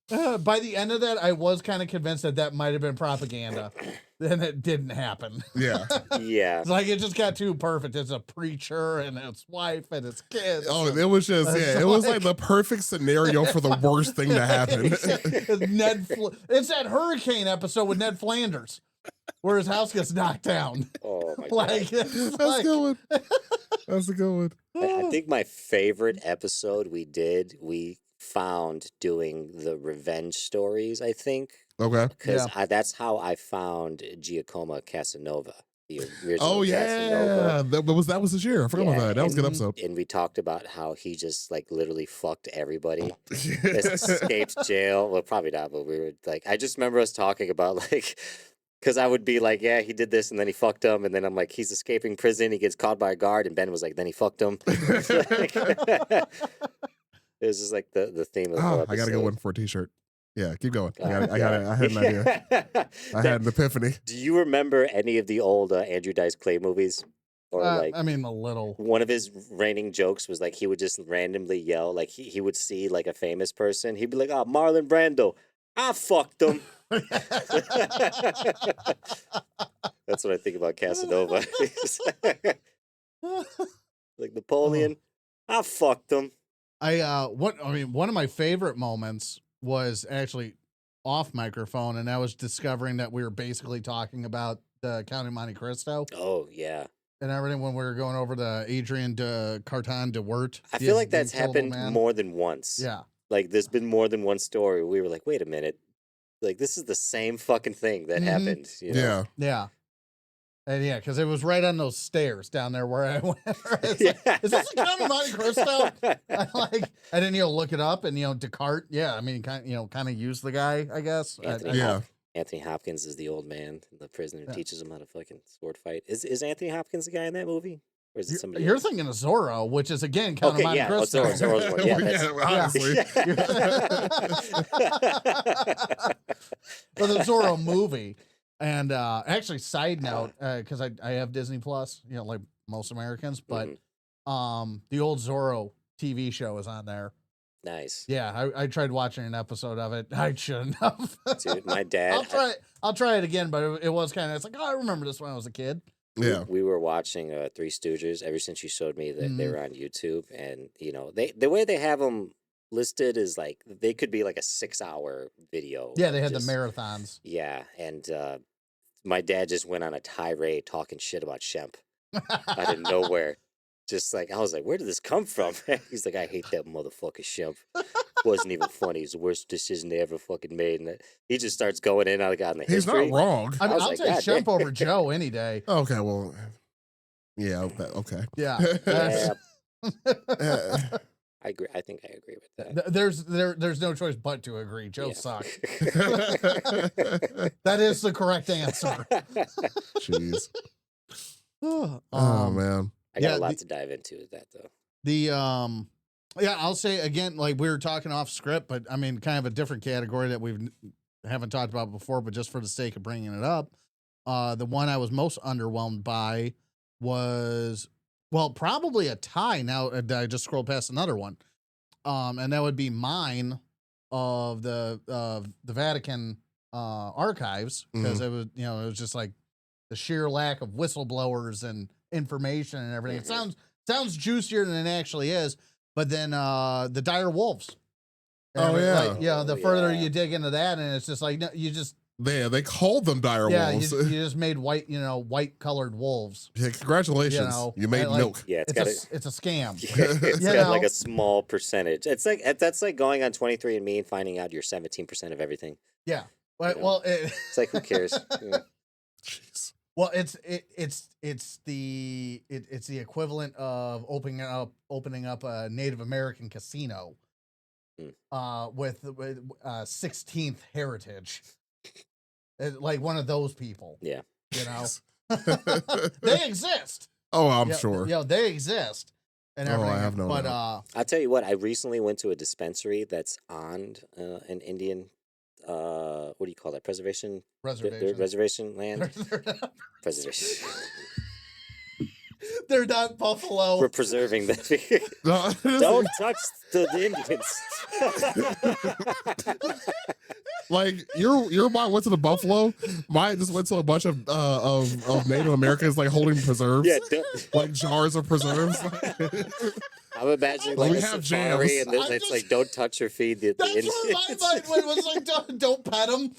By the end of that, I was kind of convinced that might have been propaganda. Then it didn't happen. Yeah. Yeah. It's like it just got too perfect. It's a preacher and his wife and his kids. Oh, it was just it was like the perfect scenario for the worst thing to happen. It's that hurricane episode with Ned Flanders, where his house gets knocked down. Oh my god. Like, it's That's like- a good one. That's a good one. I think my favorite episode we found doing the revenge stories, I think. Okay. Because that's how I found Giacomo Casanova. The original Oh Casanova. yeah, that was this year. I forgot about Yeah, that. That was a good and- episode. And we talked about how he just like literally fucked everybody. Escaped jail. Well, probably not, but we were like, I just remember us talking about like Because I would be like, yeah, he did this, and then he fucked him, and then I'm like, he's escaping prison, he gets caught by a guard, and Ben was like, then he fucked him. It was just like the theme of the whole I gotta go episode. one for a t-shirt. Yeah, keep going. I had an idea. I had an epiphany. Do you remember any of the old Andrew Dice Clay movies? Or like, I mean, a little. one of his reigning jokes was like he would just randomly yell, like he would see like a famous person, he'd be like, "Oh, Marlon Brando, I fucked him." That's what I think about Casanova. Like Napoleon, I fucked him. One of my favorite moments was actually off microphone, and I was discovering that we were basically talking about the Count of Monte Cristo Oh yeah, and everything when we were going over to Adrian de Carton de Wirt. I feel like the that's Incredible happened Man. more than once. Yeah. Like there's been more than one story. We were like, wait a minute, like this is the same fucking thing that Mhm. happened. You know? Yeah. Yeah. And yeah, because it was right on those stairs down there where I went. It's like, is this the Count of Monte Cristo? I didn't look it up, and Descartes. Yeah, I mean, kind of use the guy, I guess. Anthony, Yeah. Anthony Hopkins is the old man in the prison who Yeah. teaches him how to fucking sword fight. Is Anthony Hopkins the guy in that movie, or is it somebody You're else? thinking of Zorro, which is again Count Okay, of Monte yeah, Cristo. Zorro's one. Yeah, honestly. For the Zorro movie. And actually, side note, because I have Disney Plus, like most Americans, but the old Zorro TV show is on there. Nice. Yeah, I tried watching an episode of it. I shouldn't have. Dude, my dad. I'll try it again, but it was kind of. It's like, oh, I remember this when I was a kid. Yeah. We were watching Three Stooges ever since you showed me that they Mhm. were on YouTube, and the way they have them listed is like they could be like a 6-hour video. Yeah, of they had just- the marathons. Yeah, and my dad just went on a tirade talking shit about Shemp out of nowhere. Just like I was like, where did this come from? He's like, I hate that motherfucker Shemp. Wasn't even funny. It's the worst decision they ever fucking made. And he just starts going in on the He's history. not wrong. I mean, was I'll like, take God Shemp damn. over Joe any day. Okay, well, yeah, okay. Yeah. Yeah, Uh, I agree. I think I agree with that. There's no choice but to agree. Joe Yeah. sucks. That is the correct answer. Jeez. Oh Um, man. I got Yeah, a lot the- to dive into with that though. Yeah, I'll say again, like we were talking off script, but I mean, kind of a different category that haven't talked about before, but just for the sake of bringing it up, the one I was most underwhelmed by was, well, probably a tie. Now I just scrolled past another one, and that would be mine of the Vatican archives, because it was it was just like the sheer lack of whistleblowers and information and everything. It sounds juicier than it actually is. But then the dire wolves. Oh, yeah. Like, the Oh, further yeah. you dig into that, and it's just like no, you just They called them dire wolves. you just made white colored wolves. Yeah, congratulations. You made like- milk. Yeah, it's It's got it's a scam. it's You got like know? a small percentage. It's like that's like going on 23andMe and finding out you're 17% of everything. Yeah. But, Yeah. well, It's like who cares? Yeah. Jeez. well, it's the equivalent of opening up a Native American casino, with 16th heritage, like one of those people. Yeah. You know, they exist. Oh, I'm Yeah, sure. Yeah, they exist. And Oh, I everything. have no But doubt. I'll tell you what. I recently went to a dispensary that's on an Indian. What do you call that? Preservation. reservation. Reservation land. Preservation. They're not buffalo. We're preserving that. No, Don't touch the Indians. like your mom went to the Buffalo. Mine just went to a bunch of Native Americans like holding preserves. Yeah, Like jars of preserves. I'm imagining Well, like we a have safari, jams. and then I'm it's just- like, don't touch or feed the That's Indians. what my mind went, was like, don't pet them.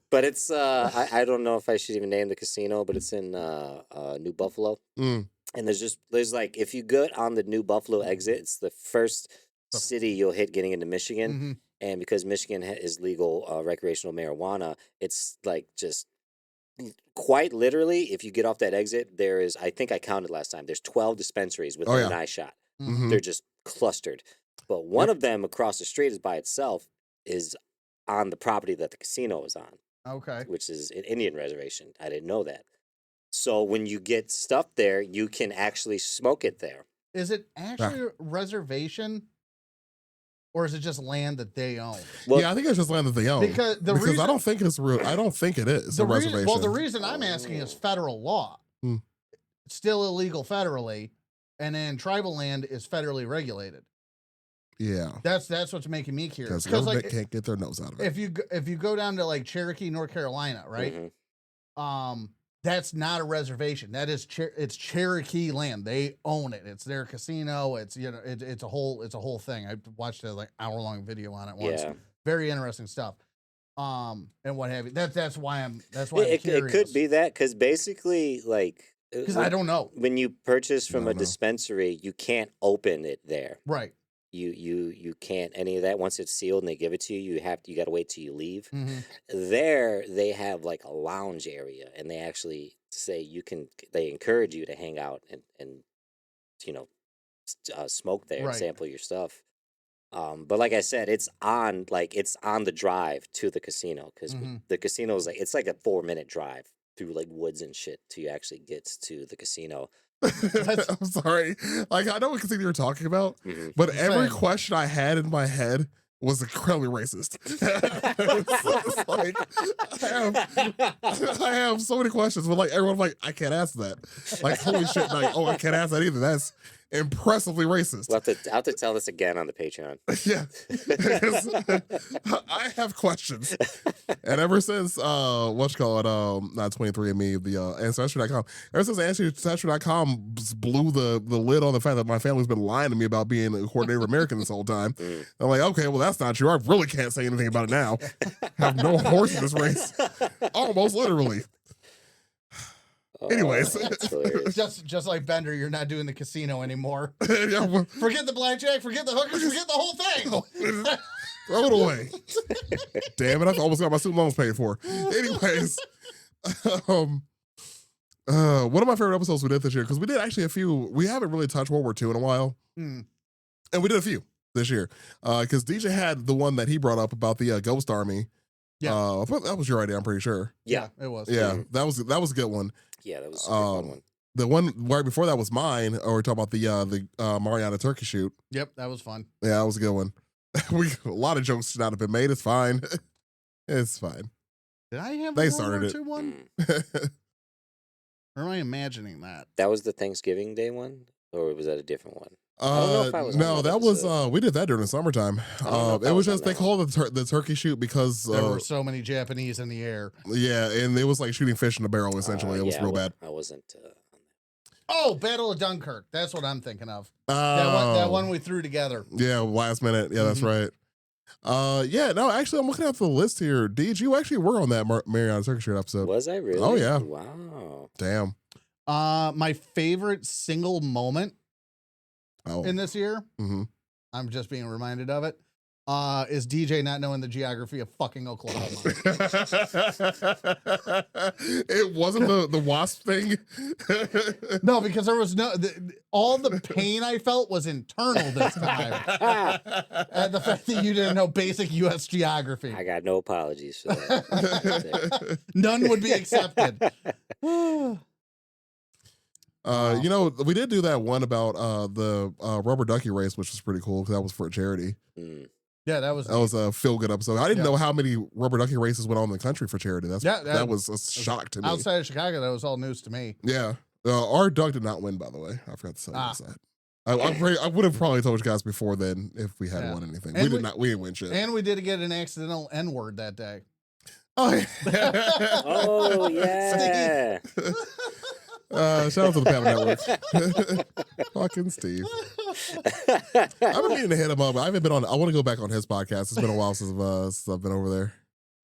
But it's I don't know if I should even name the casino, but it's in New Buffalo, Mm. and there's like if you go on the New Buffalo exit, it's the first city you'll hit getting into Michigan, Mhm. and because Michigan is legal recreational marijuana, it's like just quite literally, if you get off that exit, there is, I think I counted last time, there's 12 dispensaries within yeah. an eye shot. Mhm. They're just clustered. But one of them across the street is by itself, is on the property that the casino is on, Okay. which is an Indian reservation. I didn't know that. So when you get stuff there, you can actually smoke it there. Is it actually a reservation, or is it just land that they own? Well, Yeah, I think it's just land that they own. Because the reason, I don't think it's real. I don't think it is a reservation. Well, the reason I'm asking is federal law. Hmm. It's still illegal federally, and then tribal land is federally regulated. Yeah, That's what's making me curious. because the government like, can't get their nose out of it. if you go down to like Cherokee, North Carolina, right? mhm. That's not a reservation. That is it's Cherokee land. They own it. It's their casino. It's it's a whole thing. I watched a like hour-long video on it once. Yeah. Very interesting stuff. And what have you. That's why I'm It curious. could be that, because basically, like, because I don't know. when you purchase from I a don't know. dispensary, you can't open it there. Right. You can't any of that. Once it's sealed and they give it to you, you got to wait till you leave. Mm-hmm. There they have like a lounge area, and they actually say they encourage you to hang out and smoke there Right. and sample your stuff. But like I said, it's on the drive to the casino, because Mhm. the casino is it's like a 4-minute drive through like woods and shit till you actually get to the casino. I'm sorry. Like, I know what casino you're talking about, Mhm. but every Same. question I had in my head was incredibly racist. It's like, I have so many questions, but like everyone's like, I can't ask that. Like, holy shit! Like, oh, I can't ask that either. That's impressively racist. I'll have to tell this again on the Patreon. Yeah, I have questions, and ever since not 23andMe, the Ancestry.com, ever since Ancestry.com blew the lid on the fact that my family's been lying to me about being a coordinated American this whole time, I'm like, okay, well that's not true. I really can't say anything about it now. I have no horse in this race, almost literally. Anyways. That's hilarious. Just like Bender, you're not doing the casino anymore. Yeah, well, Forget the blackjack. Forget the hookers. Forget the whole thing. throw it away. Damn it! I almost got my student loans paid for. Anyways, one of my favorite episodes we did this year, because we did actually a few. We haven't really touched World War II in a while, Mm. and we did a few this year. Because DJ had the one that he brought up about the Ghost Army. Yeah. I thought that was your idea. I'm pretty sure. Yeah. It was. Yeah, that was a good one. Yeah, that was a fun Um, one. The one right before that was mine. Or we're talking about the Mariana turkey shoot. Yep, that was fun. Yeah, that was a good one. A lot of jokes should not have been made. It's fine. It's fine. Did I have They a World started War it. II one? Mm. Or am I imagining that? That was the Thanksgiving Day one, or was that a different one? don't know if I was on No, that that was episode. we did that during the summertime. I don't know if It I was was on just they that called it the turkey shoot because There were so many Japanese in the air. yeah, and it was like shooting fish in a barrel essentially. It was Yeah, real bad. I wasn't. Oh, Battle of Dunkirk. That's what I'm thinking of. Oh, That one we threw together. Yeah, last minute. Yeah, that's right. Yeah, no, actually, I'm looking at the list here. Deej, you actually were on that Mariana turkey shoot episode. Was I really? Oh, yeah. Wow. Damn. My favorite single moment Oh. in this year, hmm I'm just being reminded of it, is DJ not knowing the geography of fucking Oklahoma. It wasn't the wasp thing. No, because there was all the pain I felt was internal this time. And the fact that you didn't know basic U.S. geography. I got no apologies for that. None would be accepted. We did do that one about the rubber ducky race, which was pretty cool because that was for a charity. Mm. Yeah, that was A feel good episode. I didn't Yeah. know how many rubber ducky races went on in the country for charity. Yeah, that was a shock to me. outside of Chicago. That was all news to me. Yeah, our Doug did not win, by the way. I forgot to say Ah. that. I would have probably told you guys before then if we had Yeah. won anything. And We didn't win shit. And we did get an accidental N word that day. Oh yeah. Oh yeah. Shout out to the Panel Network. Fucking Steve. I've been meaning to hit him up. I haven't been on. I want to go back on his podcast. It's been a while since I've been over there.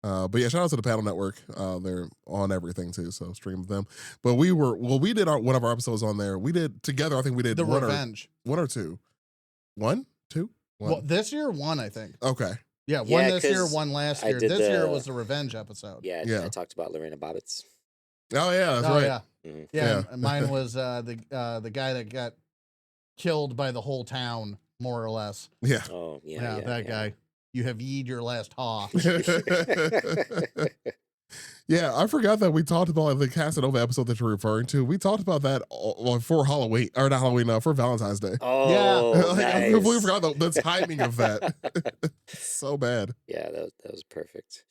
But yeah, shout out to the Panel Network. They're on everything too, so stream with them. But we did one of our episodes on there. We did together. I think we did The one Revenge. one or two. One, two, one. Well, this year, one, I think. Okay. Yeah, one Yeah, this year, 'cause one last I year. did This year the- was the Revenge episode. Yeah, Yeah. I talked about Lorena Bobbitt's. Oh yeah, that's Oh, right. yeah. Mhm. Yeah, Yeah. and mine was the guy that got killed by the whole town more or less. Yeah. Oh Yeah, that guy. You have yeed your last haw. Yeah, I forgot that we talked about the Casanova episode that you're referring to. We talked about that for Halloween, or not Halloween, for Valentine's Day. Oh, Like, I nice. completely forgot the timing of that. So bad. Yeah, that was perfect.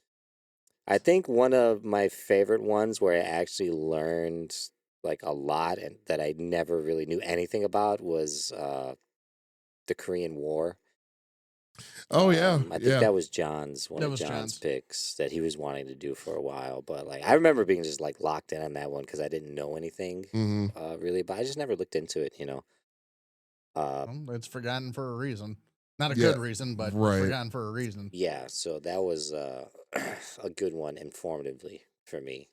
I think one of my favorite ones where I actually learned like a lot and that I never really knew anything about was the Korean War. Oh yeah, I think yeah. that was one That of was John's John's. picks that he was wanting to do for a while. But like, I remember being just like locked in on that one because I didn't know anything hmm really, but I just never looked into it. Well, it's forgotten for a reason. Not a Yeah, good reason, but right. forgotten for a reason. Yeah, so that was a good one, informatively for me,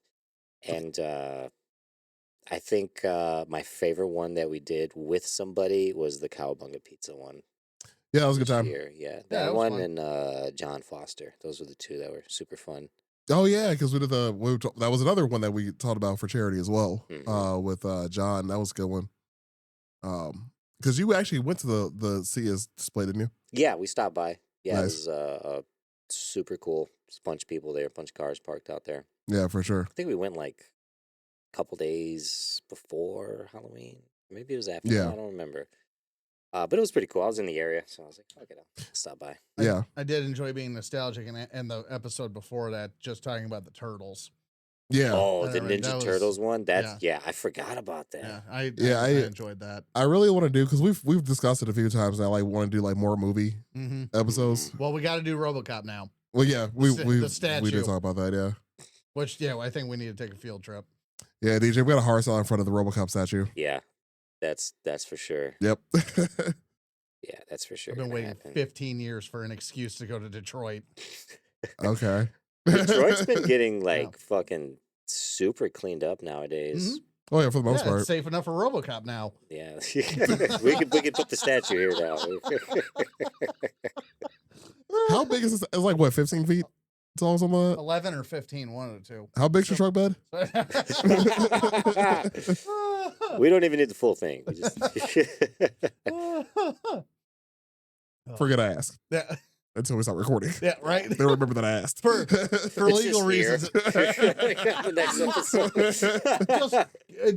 and I think my favorite one that we did with somebody was the Cowabunga Pizza one. Yeah, that was a good this time. year. Yeah, that that was one fun. and John Foster. Those were the two that were super fun. Oh yeah, because we did that was another one that we talked about for charity as well. Mhm. With John, that was a good one. Because you actually went to the CS display, didn't you? Yeah, we stopped by. Yeah, Nice. it was super cool. There's a bunch of people there, a bunch of cars parked out there. Yeah, for sure. I think we went like a couple days before Halloween. Maybe it was after. Yeah. I don't remember. But it was pretty cool. I was in the area, so I was like, "Fuck it, I'll stop by." Yeah. I did enjoy being nostalgic, and the episode before that, just talking about the turtles. Yeah. Oh, I the remember that Ninja was- Turtles one. That's yeah. I forgot about that. Yeah, I I enjoyed that. I really want to do because we've discussed it a few times now. Like, want to do like more movie hmm episodes. Well, we got to do RoboCop now, Well, yeah, we the statue. we did talk about that. Yeah, which I think we need to take a field trip. yeah. DJ, we got a hard sell in front of the RoboCop statue. Yeah, that's for sure. Yep. Yeah, that's for sure. I've been gonna waiting happen. 15 years for an excuse to go to Detroit. Okay. Detroit's been getting like fucking super cleaned up nowadays. Mhm. Oh yeah, for the most Yeah, part. it's safe enough for RoboCop now. Yeah, we could put the statue here now. How big is this? It's like what, 15 feet tall, something like that? 11 or 15, one of the two. How big's your truck bed? We don't even need the full thing. We just Forget I asked yeah, until we start recording. yeah, right. They remember that I asked. For It's legal just here. reasons. The next episode.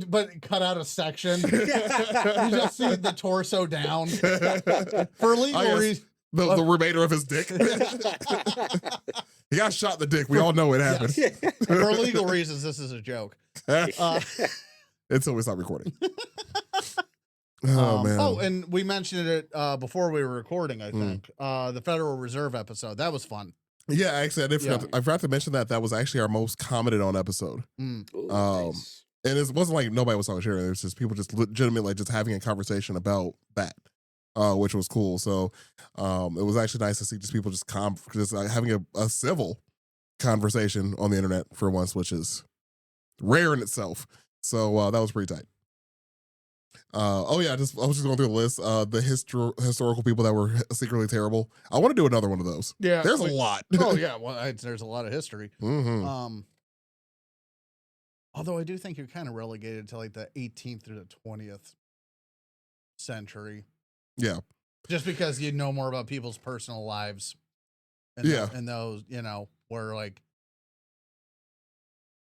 But cut out a section. You just see the torso down. For legal guess- reasons. the remainder of his dick. He got shot in the dick. We all know it happened. For legal reasons, this is a joke. Until we start recording. Oh man. Oh, and we mentioned it before we were recording, I think. The Federal Reserve episode. That was fun. Yeah, actually, I did forget. Yeah. I forgot to mention that was actually our most commented on episode. Mm. Ooh, Nice. And it wasn't like nobody was talking shit. It was just people just legitimately like just having a conversation about that, which was cool. So it was actually nice to see just people just having a civil conversation on the internet for once, which is rare in itself. So that was pretty tight. Oh yeah, I was just going through the list. The historical people that were secretly terrible. I want to do another one of those. Yeah. There's a lot. Oh, yeah. Well, there's a lot of history. Mm-hmm. Although I do think you're kind of relegated to like the 18th through the 20th century. Yeah. Just because you know more about people's personal lives. And Yeah. And those, where like,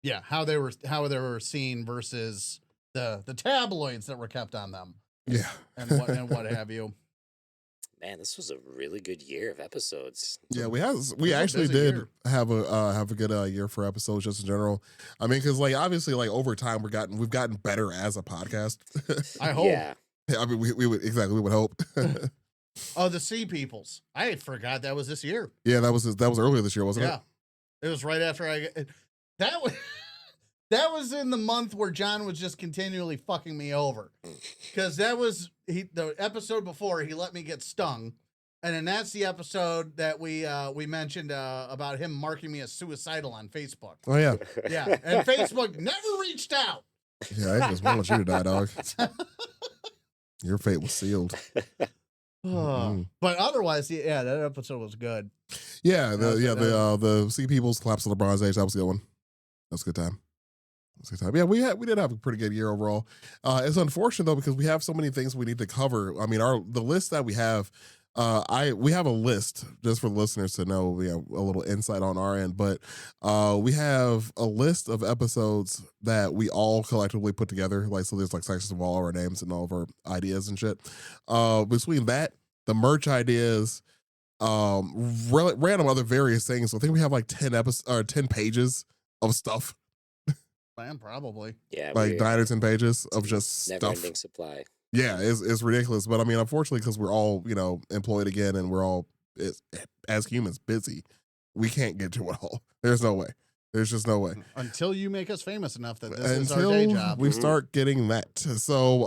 yeah, how they were seen versus the tabloids that were kept on them. Yeah. And what have you. Man, this was a really good year of episodes. Yeah, we was a actually busy did year. have a good year for episodes just in general. I mean, because like obviously like over time we've gotten better as a podcast. I hope. Yeah. I mean, we would hope. Oh, the Sea Peoples. I forgot that was this year. Yeah, that was earlier this year, wasn't Yeah. It was right after that was that was in the month where John was just continually fucking me over. Because that was the episode before he let me get stung. And then that's the episode that we mentioned about him marking me as suicidal on Facebook. it? Oh yeah, Yeah. And Facebook never reached out. yeah. I just want you to die, dog. Your fate was sealed. Mhm. But otherwise, yeah, that episode was good. Yeah, That was- the Sea People's Collapse of the Bronze Age. That was a good one. That was a good time. Yeah, we did have a pretty good year overall. It's unfortunate though because we have so many things we need to cover. I mean, the list that we have, we have a list just for listeners to know. We have a little insight on our end, but we have a list of episodes that we all collectively put together. Like, so there's like sections of all of our names and all of our ideas and shit. Between that, the merch ideas, random other various things. So I think we have like 10 pages of stuff. Man, probably. Yeah, Like 9 or 10 pages of just never-ending stuff. supply. Yeah, it's ridiculous. But I mean, unfortunately, because we're all, employed again and we're all, as humans, busy, we can't get to it all. There's no way. There's just no way. Until you make us famous enough that this is our day job. We start getting that. So,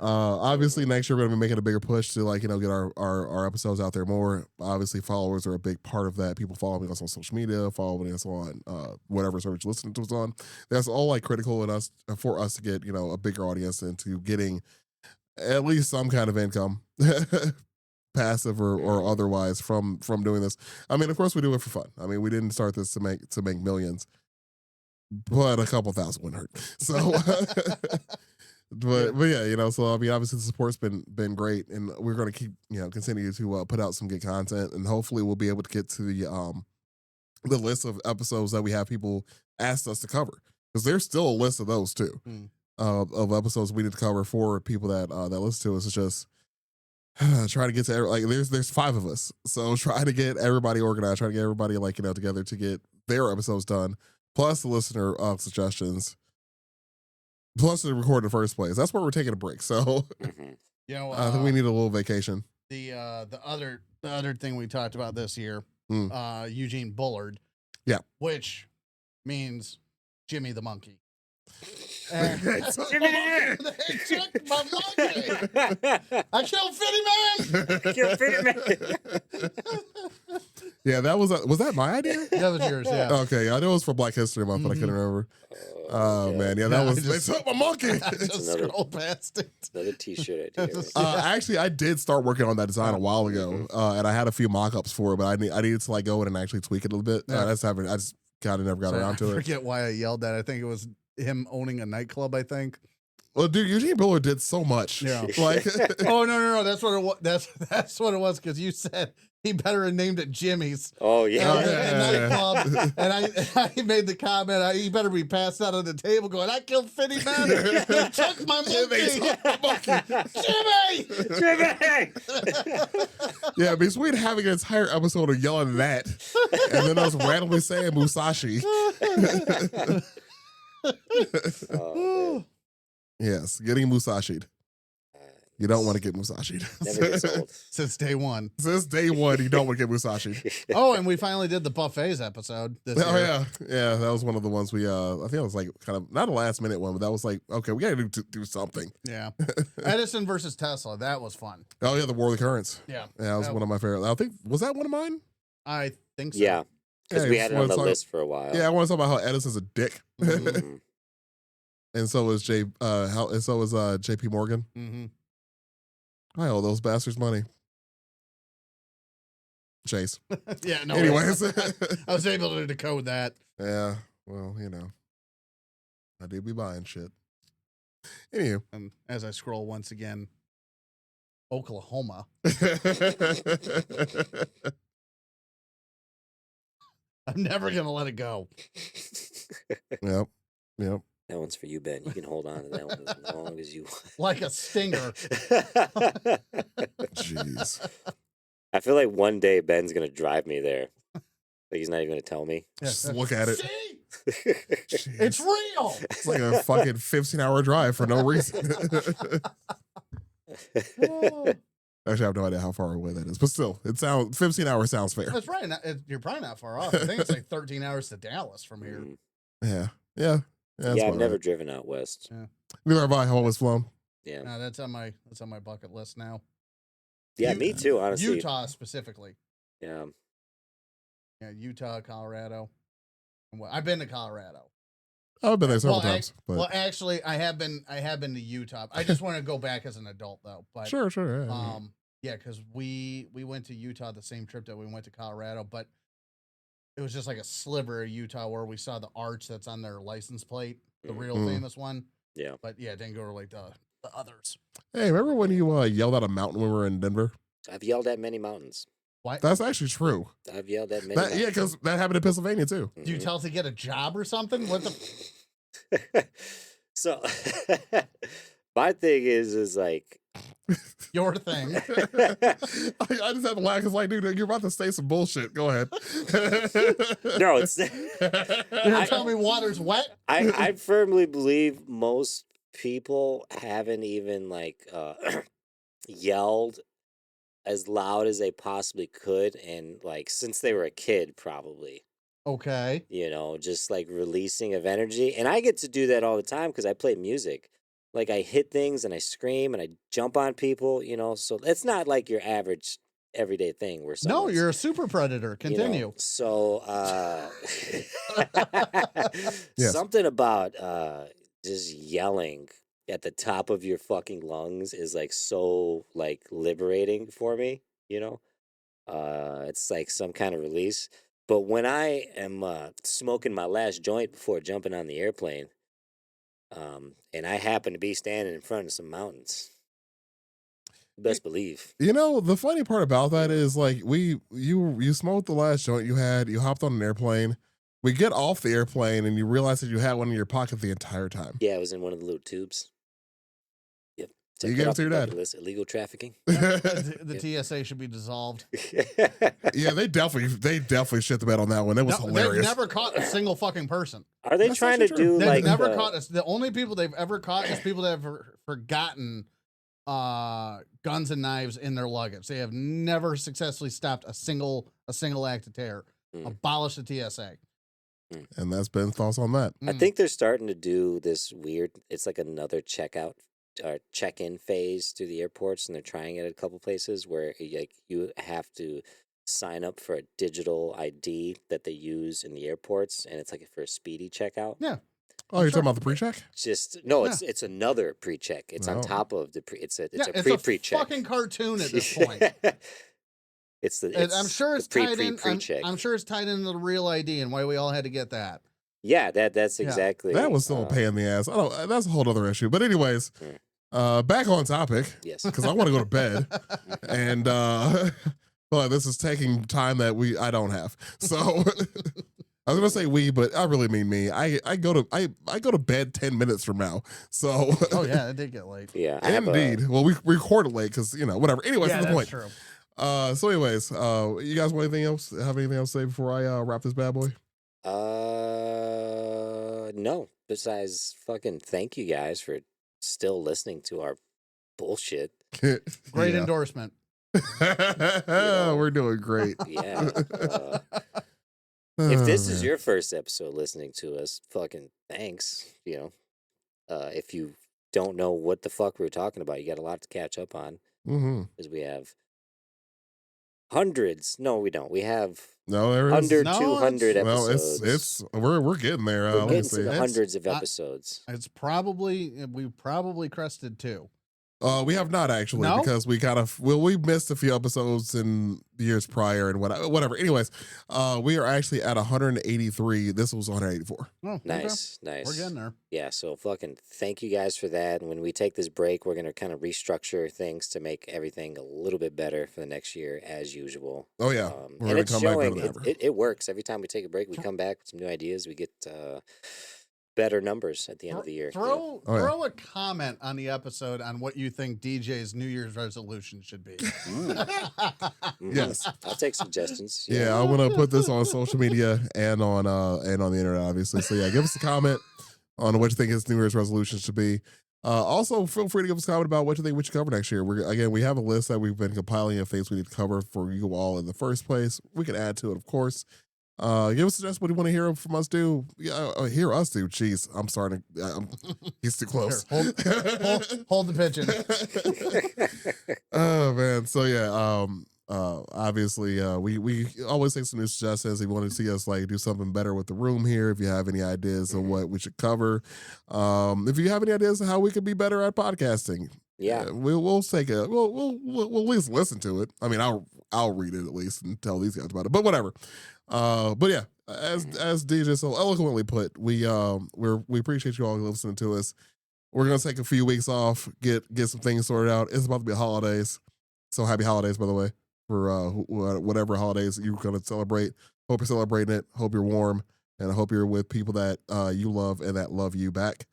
obviously next year we're going to be making a bigger push to get our episodes out there more. Obviously followers are a big part of that. People following us on social media, following us on whatever service you're listening to us on. That's all critical in us for us to get, a bigger audience and to getting at least some kind of income. Passive or otherwise from doing this. I mean, of course we do it for fun. I mean, we didn't start this to make millions, but a couple thousand wouldn't hurt. So but yeah, so I mean, obviously the support's been great, and we're going to keep continue to put out some good content, and hopefully we'll be able to get to the list of episodes that we have people asked us to cover, because there's still a list of those too. Of episodes we need to cover for people that listen to us. It's just try to get to there's 5 of us, so try to get everybody organized, try to get everybody together to get their episodes done, plus the listener suggestions, plus the record in the first place. That's why we're taking a break. So I think we need a little vacation. The other thing we talked about this year, Eugene Bullard, which means Jimmy the monkey. And Jimmy! They took my monkey! I killed Fitty Man! Yeah, was that my idea? That was yours, yeah. Okay, I know it was for Black History Month, but I couldn't remember. Oh man, yeah, that was they took my monkey. I just scrolled past it. Another t-shirt idea. Actually, I did start working on that design a while ago, and I had a few mock-ups for it, but I needed to go in and actually tweak it a little bit. I just kind of never got around to it. I forget why I yelled that. I think it was him owning a nightclub, I think. Well, dude, Eugene Bullard did so much. Yeah. Oh no, that's what it was. That's what it was, because you said he better have named it Jimmy's. Oh yeah. Nightclub. And I made the comment, he better be passed out on the table going, I killed Fitty Man. They took my monkey. Jimmy! Yeah, between having an entire episode of yelling that and then us randomly saying Musashi. Oh, yes, getting Musashi'd. You don't want to get Musashi'd. never gets old. Since day one. Since day one, you don't want to get Musashi'd. Oh, and we finally did the buffets episode this year. Yeah, that was one of the ones we I think it was kind of not a last minute one, but that was okay, we gotta do something. Yeah. Edison versus Tesla, that was fun. Oh yeah, the War of the Currents. Yeah. That was one of my favorite. I think, was that one of mine? I think so. Yeah, because we had it on the talk, list for a while. Yeah, I want to talk about how Edison's a dick. Mhm. And so is JP Morgan. Mm-hmm. I owe those bastards money. Chase. Yeah, no. Anyways. I was able to decode that. Yeah, well, I did be buying shit. Anywho. And as I scroll once again, Oklahoma. I'm never going to let it go. Yep. That one's for you, Ben. You can hold on to that one as long as you want. Like a stinger. Jeez. I feel like one day Ben's gonna drive me there. Like he's not even gonna tell me. Just look at it. See? Jeez. It's real. It's like a fucking 15-hour drive for no reason. Actually, I have no idea how far away that is, but still, 15 hours sounds fair. That's right. You're probably not far off. I think it's like 13 hours to Dallas from here. Yeah. Yeah, I've never driven out west. Yeah. Neither have I. I've always flown. Yeah. No, that's on my bucket list now. Yeah, me too, honestly. Utah specifically. Yeah. Yeah, Utah, Colorado. I've been to Colorado. I've been there several times. Well, actually, I have been to Utah. I just want to go back as an adult though. But sure. Yeah, because we went to Utah the same trip that we went to Colorado, but it was just like a sliver of Utah where we saw the arch that's on their license plate, the real Mhm. famous one. Yeah. But yeah, it didn't go to like the others. Hey, remember when you yelled at a mountain when we were in Denver? I've yelled at many mountains. What? That's actually true. I've yelled at many Yeah, mountains. because that happened in Pennsylvania too. Do you tell it to get a job or something? What the? So my thing is like Your thing. I just had to laugh because, like, dude, you're about to say some bullshit. Go ahead. no, it's You're gonna tell me water's wet? I firmly believe most people haven't even like yelled as loud as they possibly could, and like since they were a kid probably, Okay. you know, just like releasing of energy. And I get to do that all the time because I play music. Like I hit things and I scream and I jump on people, you know. So it's not like your average everyday thing where No, someone's, you're a super predator. you know, Continue. so Yes. something about just yelling at the top of your fucking lungs is like so like liberating for me, you know. It's like some kind of release. But when I am smoking my last joint before jumping on the airplane, and I happen to be standing in front of some mountains, best believe. You know, the funny part about that is like you smoked the last joint you had, you hopped on an airplane. We get off the airplane and you realize that you had one in your pocket the entire time. Yeah, I was in one of the little tubes. Yep. You Check gave that it off to your the dad. bucket list. Illegal trafficking. The TSA should be dissolved. Yeah, they definitely shit the bed on that one. That was No, hilarious. they've never caught a single fucking person. Are they That's trying to actually true. do They've like never the- caught us. The only people they've ever caught is people that have forgotten guns and knives in their luggage. They have never successfully stopped a single act of terror. Mm. Abolish the TSA. And that's Ben's thoughts on that. I think they're starting to do this weird. It's like another checkout or check-in phase through the airports, and they're trying it at a couple places where like you have to sign up for a digital ID that they use in the airports, and it's like for a speedy checkout. Yeah. Oh, you're Sure. talking about the pre-check? Just no, it's another pre-check. It's on Oh. top of the pre. It's a Yeah, pre-check. fucking cartoon at this point. It's the. And It's I'm sure it's the tied in. pre-check. I'm sure it's tied into the real ID and why we all had to get that. Yeah, that's Yeah. exactly. That was still a pain in the ass. I don't. That's a whole other issue. But anyways, Mm. back on topic Yes. because I want to go to bed, and but this is taking time that I don't have. So I was gonna say we, but I really mean me. I go to bed 10 minutes from now. So Oh yeah, it did get late. Yeah, I have indeed. Well, we recorded late because whatever. Anyways, Yeah, that's the that's point. true. So anyways, you guys want anything else? Have anything else to say before I wrap this bad boy? No. Besides, fucking thank you guys for still listening to our bullshit. Great Yeah. endorsement. We're doing great. Yeah. If this is your first episode listening to us, fucking thanks. You know, if you don't know what the fuck we were talking about, you got a lot to catch up on Mm-hmm. because we have hundreds. No, we don't. We have No, there is. under No, 200 Well, episodes. it's we're getting there. We're Let me getting to see. the It's- hundreds of I- episodes. It's probably we probably crested 2. We have not actually No? because we kind of we missed a few episodes in the years prior and whatever. Anyways, we are actually at 183. This was 184. Oh, okay. Nice, nice. We're getting there. Yeah, so fucking thank you guys for that. And when we take this break, we're gonna kind of restructure things to make everything a little bit better for the next year, as usual. Oh yeah, And we're gonna it's come back better showing. than ever. It works every time we take a break. We come back with some new ideas. We get better numbers at the end of the year. you know? Oh, yeah. Throw a comment on the episode on what you think DJ's New Year's resolution should be. Mhm. Yes. I'll take suggestions. Yeah, I'm gonna put this on social media and on the internet, obviously. So yeah, give us a comment on what you think his New Year's resolution should be. Also, feel free to give us a comment about what you think we should cover next year. We have a list that we've been compiling of things we need to cover for you all in the first place. We can add to it, of course. Give us a suggestion what you want to hear from us do. Hear us do. Jeez, I'm starting. He's too close. Here, hold the pigeon. Oh man. So yeah. Obviously, we always take some new suggestions. If you want to see us like do something better with the room here, if you have any ideas of what we should cover, if you have any ideas of how we could be better at podcasting, Yeah. We'll take a we'll at least listen to it. I mean, I'll read it at least and tell these guys about it. But whatever. But yeah, as DJ so eloquently put, we appreciate you all listening to us. We're gonna take a few weeks off, get some things sorted out. It's about to be holidays, so happy holidays, by the way, for whatever holidays you're gonna celebrate. Hope you're celebrating it. Hope you're warm, and I hope you're with people that you love and that love you back.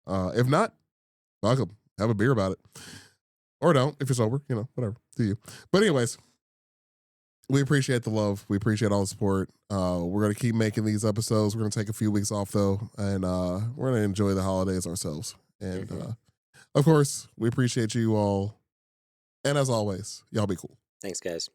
If not, welcome. Have a beer about it, or don't if you're sober. Whatever. Do you? But anyways, we appreciate the love. We appreciate all the support. We're gonna keep making these episodes. We're gonna take a few weeks off though, and we're gonna enjoy the holidays ourselves. And of course, we appreciate you all. And as always, y'all be cool. Thanks, guys.